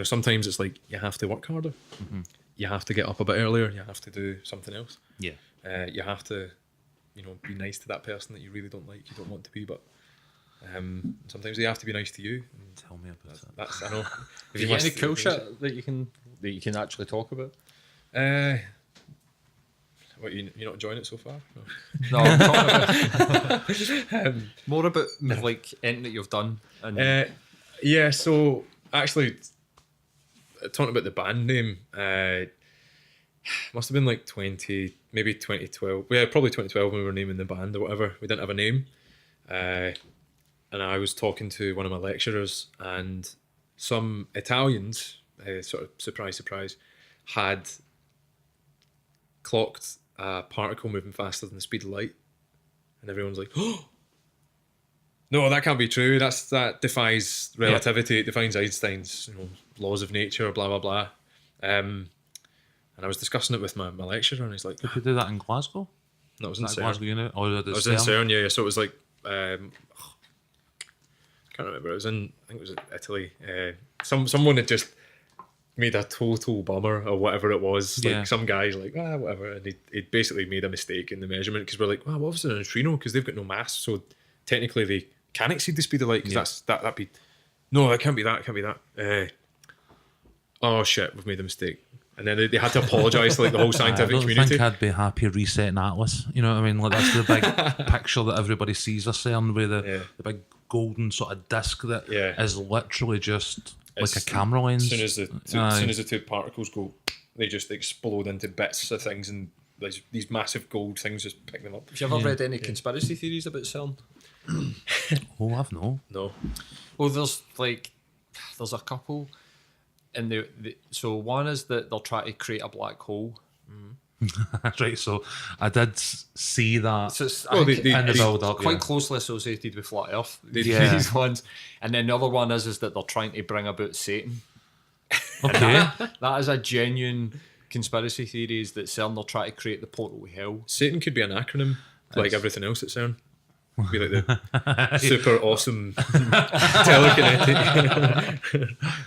sometimes it's like you have to work harder. You have to get up a bit earlier. You have to do something else. Yeah. You have to, be nice to that person that you really don't like. You don't want to be, but Sometimes they have to be nice to you. Tell me about it. That's I know. Have you got any cool shit that you can actually talk about? What, you're not enjoying it so far? No, I'm talking about more about like anything that you've done. And Yeah, so actually, talking about the band name, must have been like 2012. Yeah, probably 2012 when we were naming the band or whatever. We didn't have a name. And I was talking to one of my lecturers, and some Italians, sort of surprise, had clocked a particle moving faster than the speed of light. And everyone's like, oh, no, that can't be true. That defies relativity. Yeah. It defies Einstein's laws of nature, blah, blah, blah. And I was discussing it with my lecturer, and he's like, did you do that in Glasgow? No, it was in CERN. Glasgow Uni? Or I was in CERN, yeah. So it was like, I can't remember. I think it was Italy. Someone had just made a total bummer or whatever it was. Like some guy's like, whatever. And he'd basically made a mistake in the measurement, because we're like, well, what was a neutrino? Because they've got no mass. So technically they can exceed the speed of light, because that'd be, no, it can't be that, oh shit, we've made a mistake. And then they had to apologise to like the whole scientific community. I think I'd be happy resetting Atlas. You know what I mean? Like, that's the big picture that everybody sees of CERN, with the big golden sort of disc that is literally just like a camera lens. As soon as the two particles go, they just explode into bits of things, and these massive gold things just pick them up. Have you ever read any conspiracy theories about CERN? Oh, I've no. Well, there's a couple. And so one is that they'll try to create a black hole. Right, so I did see that. So it's, quite closely associated with flat Earth. These ones, and then the other one is that they're trying to bring about Satan. Okay, that is a genuine conspiracy theory. Is that CERN will try to create the portal to hell? Satan could be an acronym, like everything else at CERN. Be like the super awesome telekinetic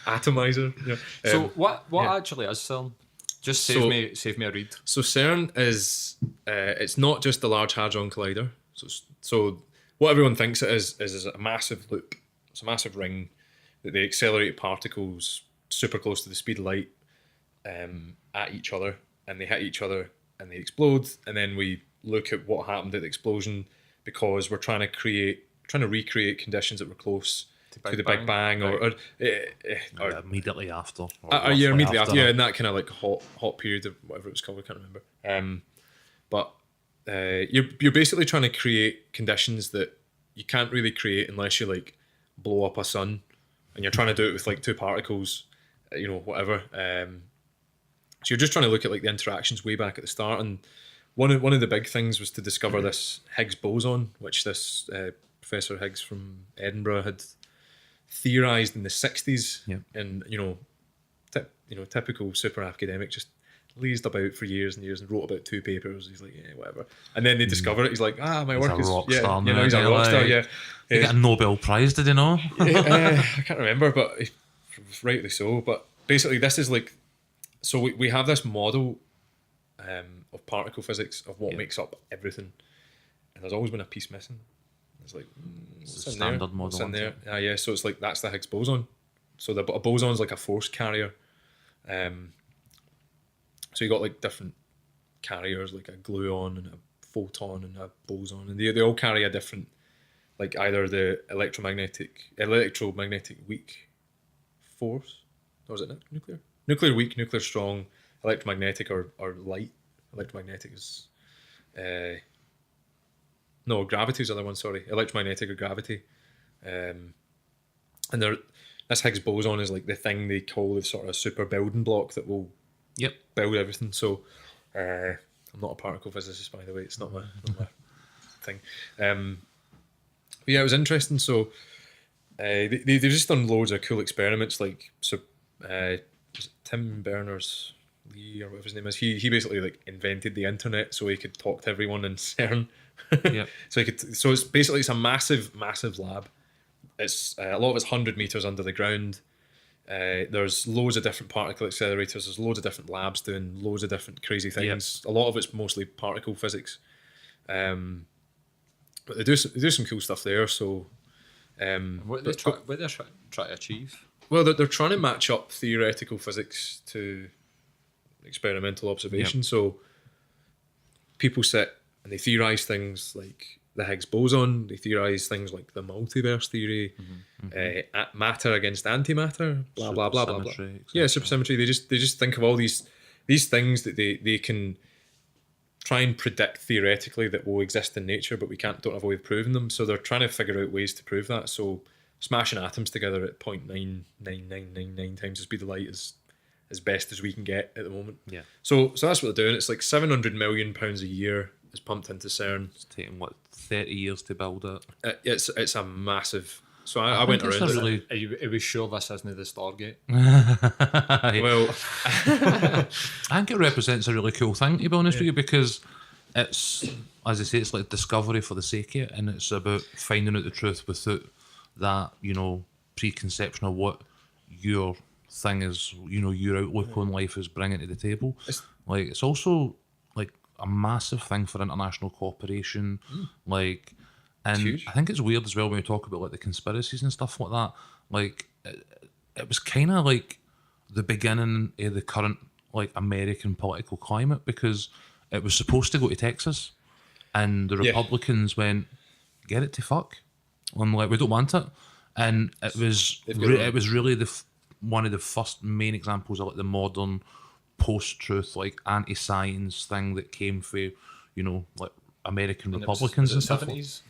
atomizer. Yeah. So what actually is CERN? Just save me a read. So CERN is it's not just the Large Hadron Collider. So what everyone thinks it is a massive loop. It's a massive ring that they accelerate particles super close to the speed of light at each other, and they hit each other and they explode. And then we look at what happened at the explosion, because we're trying to recreate conditions that were close to the Big Bang, or immediately after. Immediately after, in that kind of like hot period of whatever it was called, I can't remember. But you're basically trying to create conditions that you can't really create unless you like blow up a sun, and you're trying to do it with like two particles, whatever. So you're just trying to look at like the interactions way back at the start, and one of the big things was to discover this Higgs Boson, which this Professor Higgs from Edinburgh had theorized in the 60s. And typical super academic, just lazed about for years and years and wrote about 2 papers. He's like, whatever. And then they discover it. He's like, my work is he's a rock star. He got a Nobel Prize, did you know? I can't remember, but rightly so. But basically, this is like, so we have this model of particle physics of what makes up everything, and there's always been a piece missing. It's like it's a standard model. What's in there? So it's like that's the Higgs boson. So a boson's like a force carrier. So you got like different carriers, like a gluon and a photon and a boson, and they all carry a different, like either the electromagnetic weak force, or is it nuclear weak, nuclear strong, electromagnetic or light. Electromagnetic is gravity is the other one, sorry. Electromagnetic or gravity. And this Higgs boson is like the thing they call the sort of super building block that will build everything. So I'm not a particle physicist, by the way. It's not my thing. But yeah, it was interesting. So they've just done loads of cool experiments, like Tim Berners-Lee or whatever his name is. He basically like invented the internet so he could talk to everyone in CERN. So it's basically a massive lab. It's a lot of it's 100 meters under the ground. There's loads of different particle accelerators. There's loads of different labs doing loads of different crazy things. A lot of it's mostly particle physics, but they do some cool stuff there. So What they're trying to achieve? Well, they're trying to match up theoretical physics to experimental observation. So people sit and they theorize things like the Higgs Boson. They theorize things like the multiverse theory, matter against antimatter, blah blah blah blah blah. Yeah, supersymmetry. They just think of all these things that they can try and predict theoretically that will exist in nature, but we don't have a way of proving them. So they're trying to figure out ways to prove that. So smashing atoms together at 0.99999 times the speed of light is as best as we can get at the moment. Yeah. So that's what they're doing. It's like £700 million a year is pumped into CERN. It's taken 30 years to build it. It's a massive. So I went around. Really... Are we sure this isn't the Stargate? Well, I think it represents a really cool thing, to be honest with you, because it's, as I say, it's like discovery for the sake of it, and it's about finding out the truth without that, preconception of what your thing is, your outlook on life is bringing to the table. It's also like a massive thing for international cooperation, and I think it's weird as well when we talk about like the conspiracies and stuff like that. Like it was kind of like the beginning of the current like American political climate, because it was supposed to go to Texas, and the Republicans went, "Get it to fuck," and like we don't want it, and it was really one of the first main examples of like the modern post-truth, like anti-science thing that came for like American Republicans and stuff. 70s?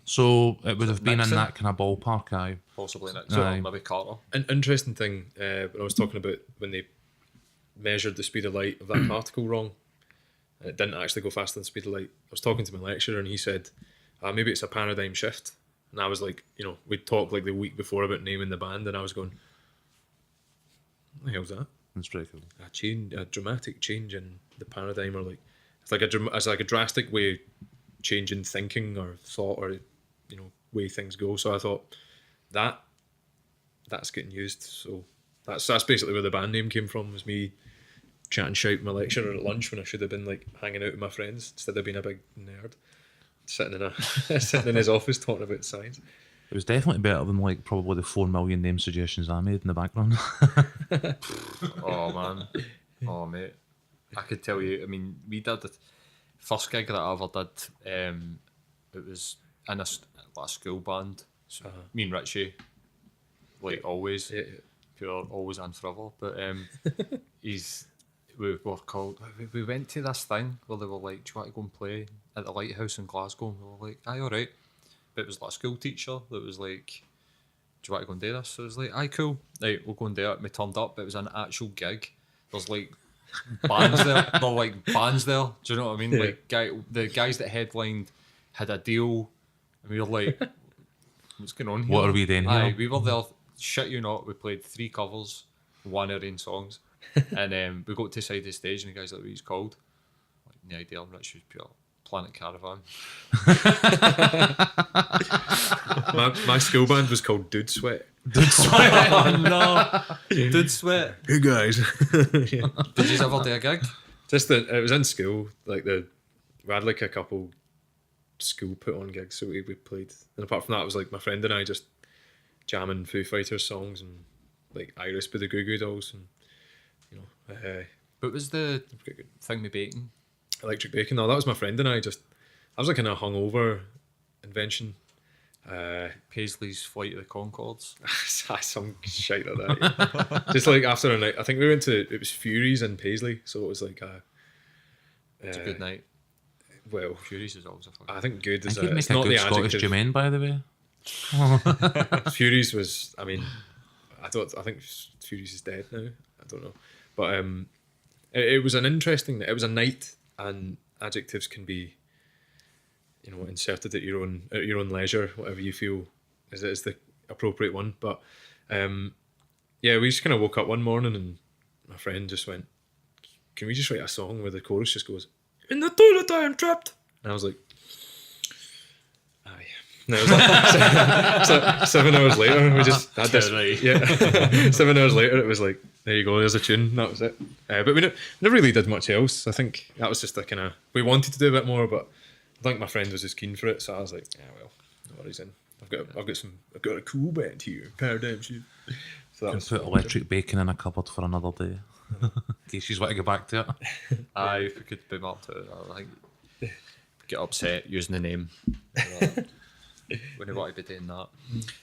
So it would have been Nixon? in that kind of ballpark, aye. Possibly Nixon, or maybe Carter. An interesting thing when I was talking about when they measured the speed of light of that particle wrong, and it didn't actually go faster than the speed of light. I was talking to my lecturer and he said, maybe it's a paradigm shift. And I was like, we'd talked like the week before about naming the band, and I was going, what the hell's that? That's pretty cool. A dramatic change in the paradigm, or like it's like a drastic way changing thinking or thought, or way things go. So I thought that's getting used. So that's basically where the band name came from, was me chatting shite with my lecturer at lunch when I should have been like hanging out with my friends instead of being a big nerd sitting in his office talking about science. It was definitely better than like probably the 4 million name suggestions I made in the background. Oh man, oh mate, I could tell you. I mean, we did the first gig that I ever did. It was in a school band. So me and Richie, like always, pure always and forever. But we were called. We went to this thing where they were like, "Do you want to go and play at the Lighthouse in Glasgow?" And we were like, "Aye, all right." But it was like a school teacher that was like, "Do you want to go and do this?" So it was like, "Aye, cool. Right, we'll go and do it." And we turned up. It was an actual gig. There's like bands there. They're like bands there. Do you know what I mean? Yeah. Like the guys that headlined had a deal, and we were like, "What's going on here? What are we doing here?" Aye, we were there. Shit you not. We played 3 covers, 1 our own songs, and we got to the side of the stage, and the guys like, "What he's called?" Like, no idea. I'm not sure. Pure Planet Caravan. my school band was called Dude Sweat. Dude Sweat. Oh no, Dude Sweat. Hey guys. Did you ever do a gig? Just that it was in school. Like we had like a couple school put on gigs, so we played. And apart from that, it was like my friend and I just jamming Foo Fighters songs and like Iris by the Goo Goo Dolls, and But was the thing with bacon? Electric Bacon. No, that was my friend and I. I was like in a hungover invention. Paisley's Flight of the Conchords. Some shite like that. Yeah. Just like after a night, I think we went to, it was Furies in Paisley, so it was like It's a good night. Well, Furies is always a fun. I think good is I think it's make a not good the Scottish adjective. Jermaine, by the way. Furies was, I mean, I think Furies is dead now. I don't know, but it was an interesting. It was a night, and adjectives can be, inserted at your own leisure, whatever you feel is the appropriate one. But we just kind of woke up one morning, and my friend just went, "Can we just write a song where the chorus just goes, 'In the toilet I am trapped'?" And I was like, "Aye." No, it was like, so 7 hours later, we just had this. Yeah, 7 hours later, it was like, there you go, there's a tune. That was it. But we never really did much else. I think that was just a kind of, we wanted to do a bit more, but I think my friend was just keen for it, so I was like, yeah, well, no worries then. I've got a cool band here, paradigm shift. So that Can was put electric bacon in a cupboard for another day. In case you want to go back to it. Aye, if we could boom up to it, I think get upset using the name. When I want to be doing that.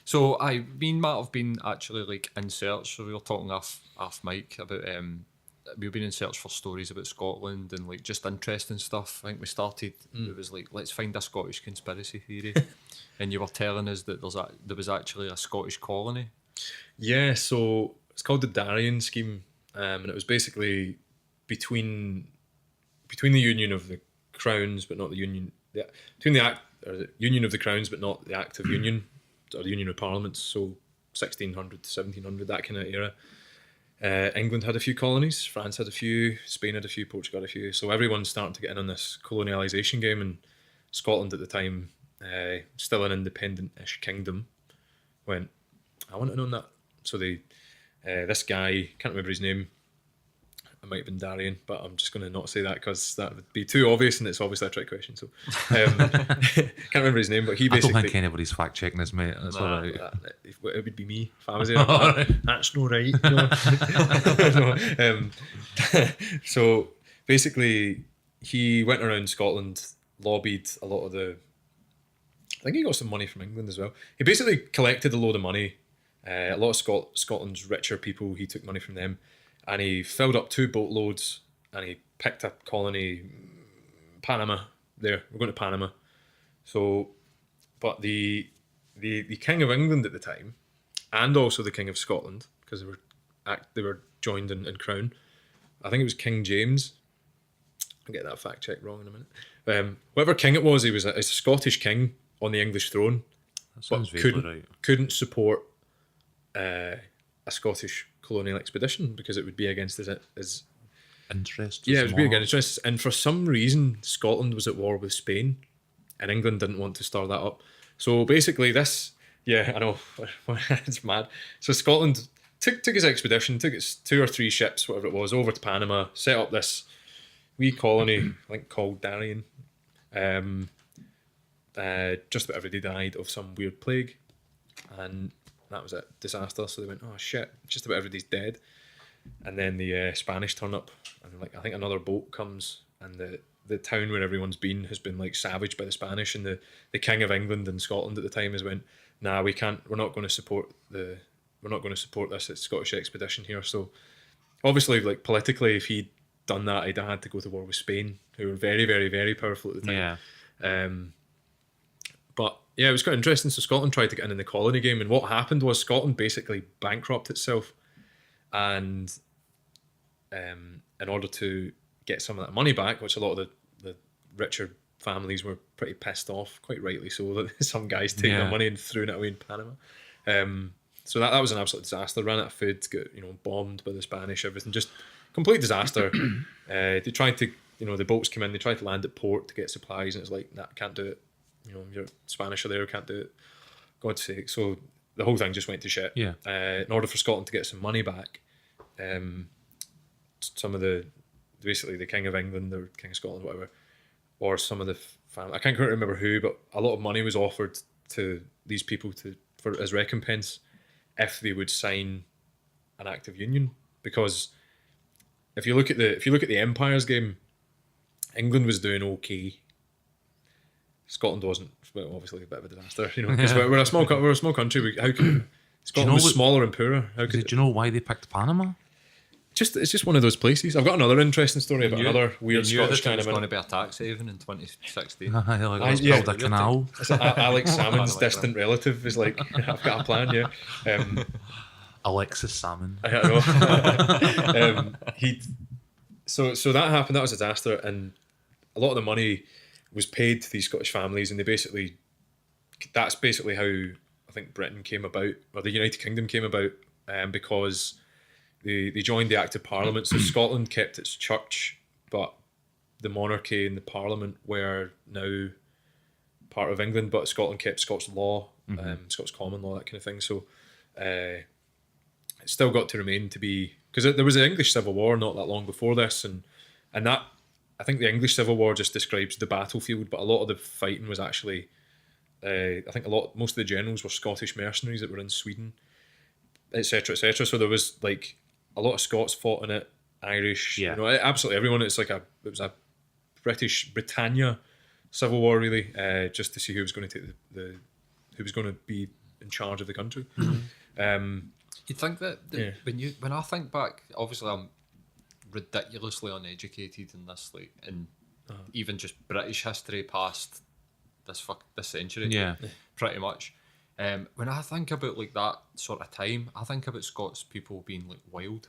So me and Matt have been actually like in search. So we were talking off mic about we've been in search for stories about Scotland and like just interesting stuff. I think we started. It was like, let's find a Scottish conspiracy theory, and you were telling us that there was actually a Scottish colony. Yeah, so it's called the Darien Scheme, and it was basically between the Union of the Crowns, but not the Union. Between the Union of the Crowns, but not the Act of Union, or the Union of Parliaments. So 1600 to 1700, that kind of era. England had a few colonies, France had a few, Spain had a few, Portugal had a few. So everyone's starting to get in on this colonialisation game, and Scotland at the time, still an independent-ish kingdom, went, I want to own that. So they, this guy, can't remember his name, it might have been Darien, but I'm just going to not say that because that would be too obvious, and it's obviously a trick question. So can't remember his name, but he basically. I don't think anybody's fact checking this, mate. That's all right. It would be me if I was there. That's no right. No. So basically, he went around Scotland, lobbied a lot of the. I think he got some money from England as well. He basically collected a load of money. A lot of Scotland's richer people, he took money from them. And he filled up 2 boatloads and he picked a colony, Panama. There, we're going to Panama. So, but the King of England at the time, and also the King of Scotland, because they were joined in crown. I think it was King James. I'll get that fact check wrong in a minute. Whatever king it was, he was a Scottish king on the English throne, That sounds but vaguely right. couldn't support a Scottish colonial expedition because it would be against his Interest. yeah, it would be against interests. And for some reason, Scotland was at war with Spain, and England didn't want to stir that up. So basically, I know, it's mad. So Scotland took his expedition, took its 2 or 3 ships, whatever it was, over to Panama, set up this wee colony, I think called Darien. Just about everybody died of some weird plague, and that was it, disaster. So they went, oh shit, just about everybody's dead. And then the Spanish turn up, and like I think another boat comes, and the town where everyone's been has been like savaged by the Spanish, and the King of England and Scotland at the time has went, nah, we can't, we're not going to support this Scottish expedition here. So obviously, like politically, if he'd done that, he'd had to go to war with Spain, who were very, very, very powerful at the time. Yeah. But yeah, it was quite interesting. So Scotland tried to get in the colony game, and what happened was Scotland basically bankrupted itself, and in order to get some of that money back, which a lot of the richer families were pretty pissed off, quite rightly so, that some guys taking their money and throwing it away in Panama. So that was an absolute disaster. Ran out of food, got bombed by the Spanish, everything, just complete disaster. They tried to, the boats came in, they tried to land at port to get supplies, and it's like, nah, can't do it. You're Spanish are there, can't do it. God's sake. So the whole thing just went to shit. Yeah. In order for Scotland to get some money back, some of basically the King of England or King of Scotland, whatever, or some of the family, I can't quite remember who, but a lot of money was offered to these people as recompense if they would sign an Act of Union. Because if you look at the Empires game, England was doing okay. Scotland wasn't. Well, obviously a bit of a disaster, because we're a small country. How can Scotland was smaller and poorer? How could? Do you know why they picked Panama? It's just one of those places. I've got another interesting story about another weird Scottish kind of. It's going to be a tax haven in 2016. Let's build a canal. Alex Salmon's distant relative is like, I've got a plan. Yeah. Alexis Salmon. I don't know. So that happened. That was a disaster, and a lot of the money was paid to these Scottish families, and that's basically how I think Britain came about, or the United Kingdom came about, because they joined the Act of Parliament. So Scotland kept its church, but the monarchy and the Parliament were now part of England, but Scotland kept Scots law, Scots common law, that kind of thing. So it still got to remain to be, because there was an English Civil War not that long before this, and that, I think the English Civil War just describes the battlefield, but a lot of the fighting was actually I think most of the generals were Scottish mercenaries that were in Sweden, etc., etc. So there was like a lot of Scots fought in it, Irish, Yeah. you know, absolutely everyone. It was a British Britannia civil war, really, just to see who was going to take who was going to be in charge of the country. You think that Yeah. when I think back, obviously I'm ridiculously uneducated in this, like, and even just British history past this century, Yeah. pretty much. When I think about like that sort of time, I think about Scots people being like wild.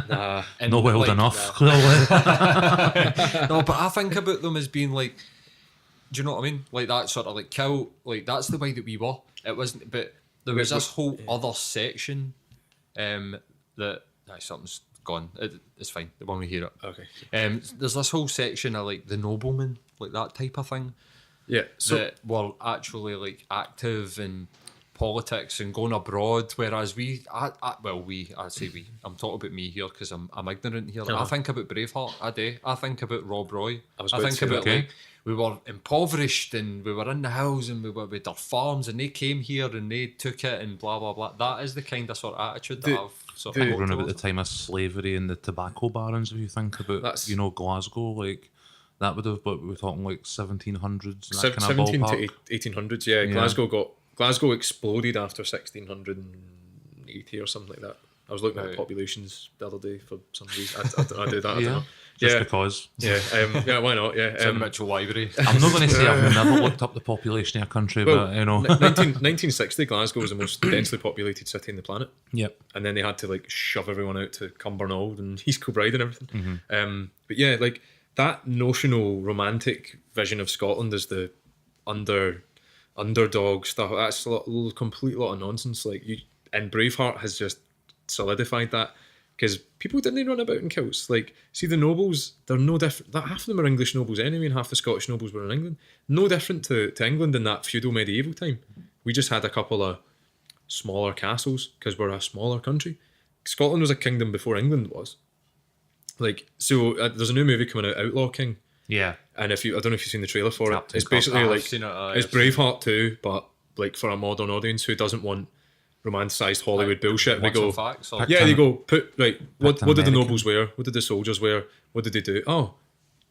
Nah, And, Not wild like, enough, clearly. No, but I think about them as being like, do you know what I mean? Like that sort of like kill, like that's the way that we were. It wasn't, but there was this whole other section, that something's gone. It's fine. When we hear it, okay, there's this whole section of like the noblemen, like that type of thing, yeah. So that were actually like active in politics and going abroad, whereas I say we, I'm talking about me here because I'm ignorant here. I think about Braveheart, I think about Rob Roy, was I about to think say about that. like we were impoverished and we were in the hills and we were with our farms and they came here and they took it and blah blah blah. That is the kind of sort of attitude that I've sort of got Around about towards the time of slavery and the tobacco barons, if you think about, That's- you know, Glasgow, like, that would have, but we're talking like 1700s, that kind of 17 ballpark. to 1800s. Yeah, Glasgow exploded after 1680 or something like that. I was looking at Right. populations the other day for some reason. I do that. I don't Yeah, know. just Yeah, because. yeah, yeah. Why not? Yeah. It's in the Mitchell Library. I'm not going to say I've never looked up the population of a country, Well, but, you know. 1960, Glasgow was the most densely populated city on the planet. Yep. And then they had to like shove everyone out to Cumbernauld and East Kilbride and everything. But yeah, like that notional romantic vision of Scotland as the underdog stuff, that's a complete lot of nonsense. Like and Braveheart has just solidified that, because people didn't run about in kilts. Like, see, the nobles, they're no different. Half of them are English nobles anyway, and half the Scottish nobles were in England. No different to England in that feudal medieval time. We just had a couple of smaller castles because we're a smaller country. Scotland was a kingdom before England was. Like, so there's a new movie coming out, Outlaw King, Yeah. and I don't know if you've seen the trailer for Captain it. It's Cook. basically I've like seen it, it's I've seen it. Braveheart 2, but like for a modern audience who doesn't want romanticized Hollywood bullshit. They Want some go, facts, or- yeah, they go, what Picked an did the American. nobles wear? What did the soldiers wear? What did they do? Oh,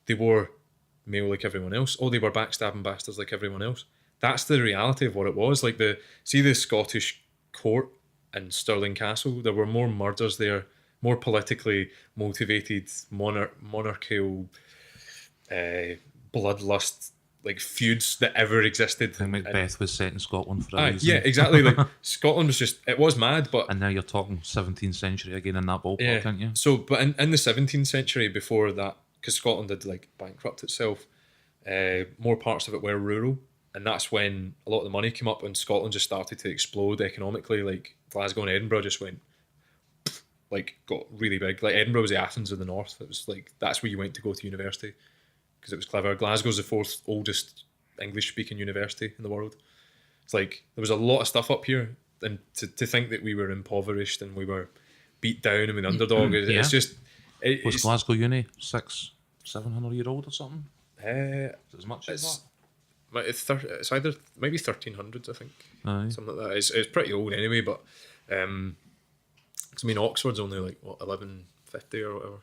they wore mail like everyone else. Oh, they were backstabbing bastards like everyone else. That's the reality of what it was. Like the Scottish court in Stirling Castle, there were more murders there, more politically motivated monarchical bloodlust, like feuds that ever existed. And Macbeth was set in Scotland for a Aye, reason. yeah, exactly. Like Scotland was it was mad, but And now you're talking 17th century again in that ballpark, aren't you? So, but in the 17th century, before that, because Scotland did like bankrupt itself, more parts of it were rural, and that's when a lot of the money came up, and Scotland just started to explode economically. Like Glasgow and Edinburgh just went, like, got really big. Like Edinburgh was the Athens of the North. It was like that's where you went to go to university because it was clever. Glasgow's the fourth oldest English-speaking university in the world. It's like there was a lot of stuff up here, and to think that we were impoverished and we were beat down and an underdog, Yeah. it's just Was Glasgow Uni 700-year-old or something? Is it as much as it's that? it's either maybe 1300s, I think, Aye. something like that. It's pretty old anyway, but 'cause I mean Oxford's only like what 1150 or whatever.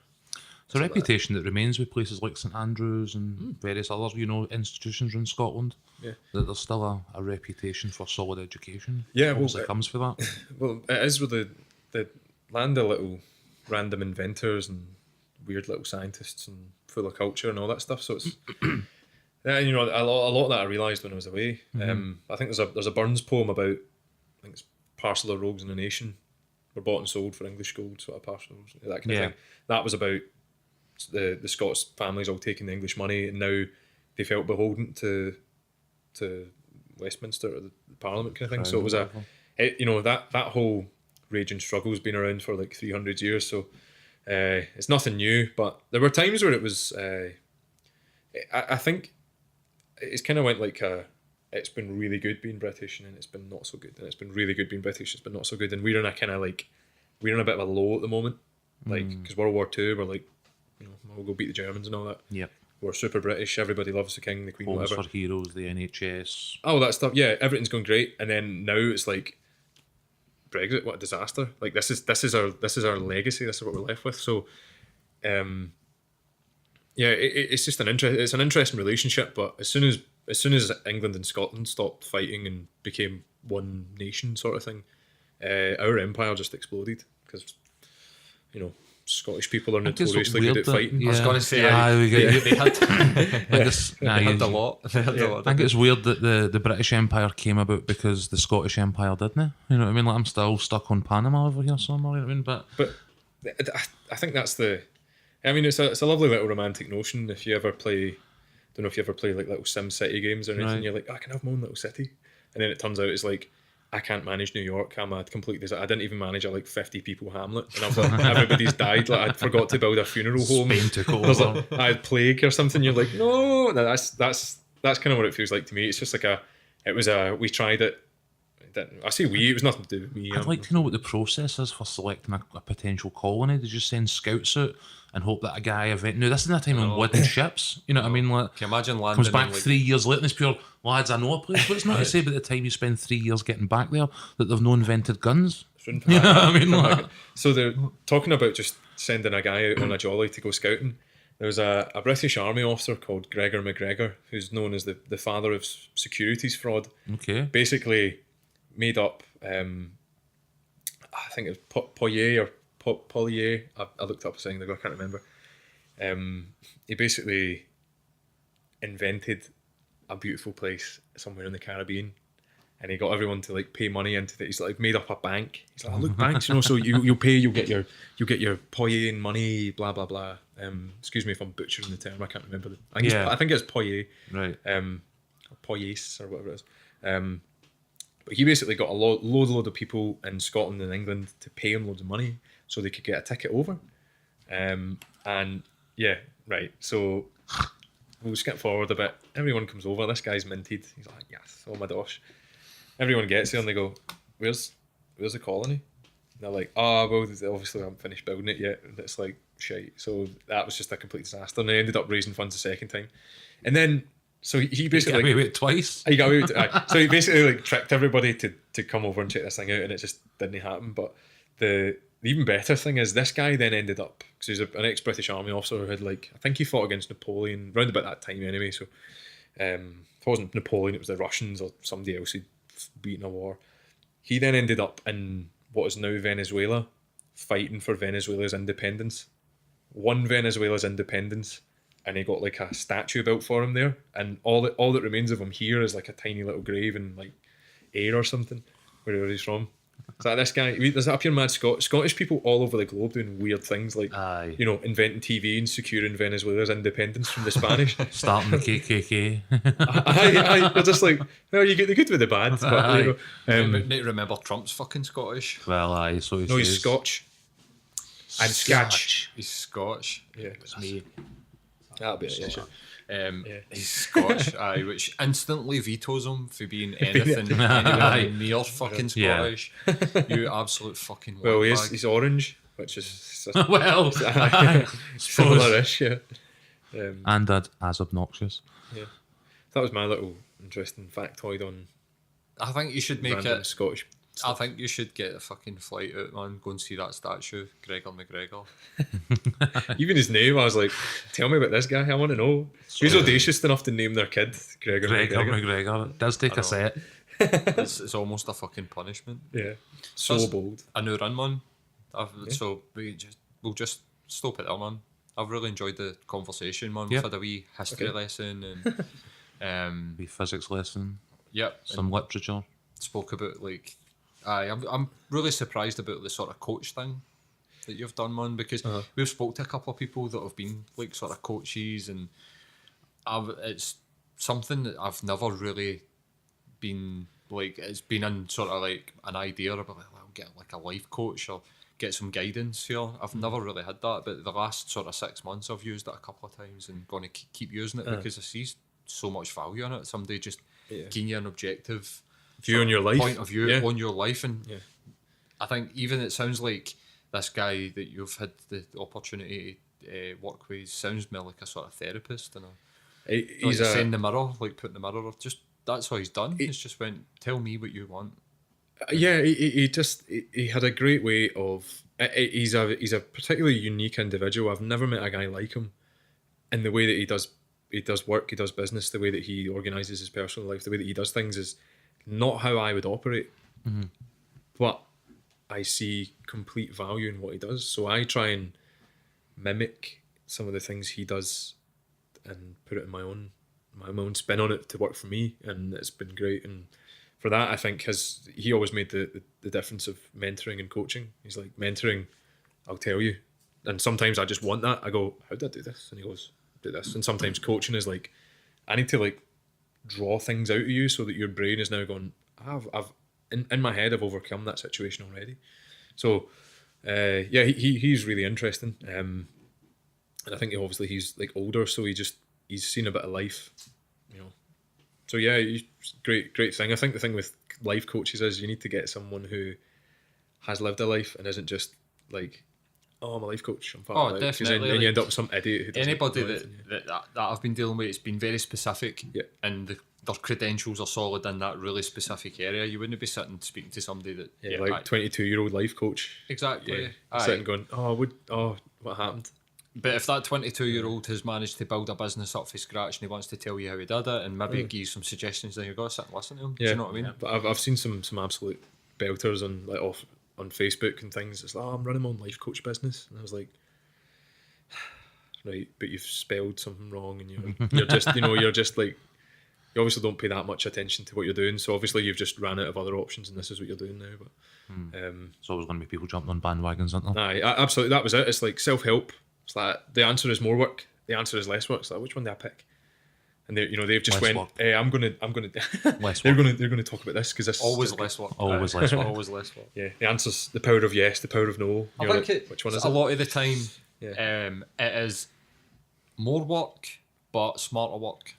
It's a reputation that remains with places like St Andrews and various other, institutions in Scotland. Yeah. That there's still a reputation for solid education. Yeah, well, Obviously comes for that. Well, it is with the land of little random inventors and weird little scientists and full of culture and all that stuff. So it's yeah, a lot of that I realised when I was away. I think there's a Burns poem about, I think it's Parcel of Rogues in the Nation were bought and sold for English gold, sort of parcels, that kind of thing. That was about the Scots families all taking the English money, and now they felt beholden to Westminster or the Parliament kind of thing. So it was that whole rage and struggle has been around for like 300 years. So it's nothing new, but there were times where it was. I think it's kind of went like it's been really good being British, and then it's been not so good, and it's been really good being British, it's been not so good, and we're in a kind of like we're in a bit of a low at the moment, like because World War II, we're like we'll go beat the Germans and all that. Yep. We're super British. Everybody loves the king, the queen, Homes whatever. for Heroes, the NHS. All that stuff. Yeah, everything's going great. And then now it's like Brexit. What a disaster! Like this is our legacy. This is what we're left with. So, yeah, it's just it's an interesting relationship. But as soon as England and Scotland stopped fighting and became one nation, sort of thing, our empire just exploded because, Scottish people are notoriously good at fighting. I was going to say, they had they had a lot. They had a lot. I think it's weird that the British Empire came about because the Scottish Empire didn't. You know what I mean? Like, I'm still stuck on Panama over here somewhere. You know what I mean? But I think that's it's a lovely little romantic notion. If you ever play, don't know if you ever play like little Sim City games or anything. Right. You're like, I can have my own little city, and then it turns out it's like, I can't manage New York. I'm a complete disaster. I didn't even manage a like 50 people hamlet, and I was like, everybody's died. Like I forgot to build a funeral home. Spain took over. There's like, I had plague or something. You're like, no, that's kind of what it feels like to me. It's just like we tried it. I say we. It was nothing to do with me. I'd like to know what the process is for selecting a potential colony. Did you send scouts out and hope that a guy No, this isn't a time on wooden ships. You know what I mean? Like, can you imagine landing? Comes back 3 years later and it's pure, lads, I know a place. But it's not to say by the time you spend 3 years getting back there that they've no invented guns. You know what I mean? Like, so they're talking about just sending a guy out on a jolly to go scouting. There was a British Army officer called Gregor McGregor, who's known as the father of securities fraud. Okay. Basically made up, I think it was Poirier or Polier. I looked up a second ago, I can't remember. He basically invented a beautiful place somewhere in the Caribbean, and he got everyone to like pay money into it. He's like made up a bank. He's like, look, banks, so you'll pay, you'll get your Poirier money, blah blah blah. Excuse me if I'm butchering the term. I can't remember. I think it's Poirier, right? Or Poyes or whatever it is. But he basically got a load of people in Scotland and England to pay him loads of money so they could get a ticket over. And yeah, right. So we'll skip forward a bit. Everyone comes over. This guy's minted. He's like, yes, oh my gosh. Everyone gets there and they go, where's the colony? And they're like, well, obviously I haven't finished building it yet. And it's like, shite. So that was just a complete disaster. And they ended up raising funds a second time. And then, so he basically got away with it twice. He got away with it. So he basically like tricked everybody to come over and check this thing out, and it just didn't happen. But the even better thing is this guy then ended up, because he's an ex-British Army officer who had I think he fought against Napoleon round about that time anyway. So if it wasn't Napoleon, it was the Russians or somebody else who'd beaten a war. He then ended up in what is now Venezuela, fighting for Venezuela's independence. Won Venezuela's independence. And he got like a statue built for him there, and all that remains of him here is like a tiny little grave in like Ayr or something, wherever he's from. Is that this guy? There's that up here mad Scottish people all over the globe doing weird things like inventing TV and securing Venezuela's independence from the Spanish, starting the KKK. They're just like, well, you get the good with the bad. But, need to remember Trump's fucking Scottish. Well, so he no, he's Scotch. I'm Scotch. He's Scotch. Yeah, it's me. That'll be it, yeah. He's Scotch, which instantly vetoes him for being anything anywhere near fucking Scottish. You absolute fucking well, he's orange, which is well, similar-ish, yeah. And as obnoxious. Yeah, that was my little interesting factoid on. I think you should make it Scottish. I think you should get a fucking flight out, man. Go and see that statue, Gregor McGregor. Even his name, I was like, tell me about this guy. I want to know. Who's audacious enough to name their kid Gregor McGregor? It does take a set. It's almost a fucking punishment. Yeah, so bold. A new run, man. So we'll just stop it there, man. I've really enjoyed the conversation, man. We've had a wee history lesson and wee physics lesson. Yep. Some literature. Spoke about I'm really surprised about the sort of coach thing that you've done, man, because we've spoke to a couple of people that have been like sort of coaches, and it's something that I've never really been like. It's been in sort of like an idea about I'll get like a life coach or get some guidance here. I've never really had that, but the last sort of 6 months I've used it a couple of times and going to keep using it because I see so much value in it. Somebody just giving you an objective view on your life, point of view on your life, and I think even it sounds like this guy that you've had the opportunity to work with sounds more like a sort of therapist, and He's like saying the mirror, like putting the mirror up. Just that's what he's done. He- He's just went, tell me what you want. Yeah, he had a great way of. He's a particularly unique individual. I've never met a guy like him, in the way that he does work, he does business, the way that he organises his personal life, the way that he does things is not how I would operate. But I see complete value in what he does, so I try and mimic some of the things he does and put it in my own spin on it to work for me, and it's been great. And for that, I think he always made the difference of mentoring and coaching. He's like, mentoring, I'll tell you, and sometimes I just want that. I go, how did I do this? And he goes, do this. And sometimes coaching is like, I need to like draw things out of you so that your brain is now going, I've in my head I've overcome that situation already. So yeah, he's really interesting. And I think obviously he's like older, so he's seen a bit of life, you know. So yeah, great thing. I think the thing with life coaches is you need to get someone who has lived a life and isn't just like, oh, I'm a life coach. I'm part of it. Definitely. And you end up with some idiot who doesn't Anybody know anything. that I've been dealing with, it's been very specific, Yeah. and their credentials are solid in that really specific area. You wouldn't be sitting speaking to somebody that like 22-year-old life coach. exactly. Yeah, Aye. sitting going, what happened? But if that 22-year-old has managed to build a business up from scratch and he wants to tell you how he did it and maybe give you some suggestions, then you've got to sit and listen to him. Do you know what I mean? But I've seen some absolute belters on Facebook and things. It's like, I'm running my own life coach business, and I was like, right, but you've spelled something wrong, and you're just you're just like, you obviously don't pay that much attention to what you're doing. So obviously you've just ran out of other options, and this is what you're doing now. But There's always going to be people jumping on bandwagons, aren't there? aye, absolutely, that was it. It's like self-help. It's like the answer is more work. The answer is less work. It's like, which one do I pick? And they've just Less went. work. I'm gonna. Less they're work. gonna talk about this because this Always less work. Always less work. Always less work. Yeah, the answer's the power of yes, the power of no. I You're think like, which one is a it? lot of the time Yeah. it is more work but smarter work.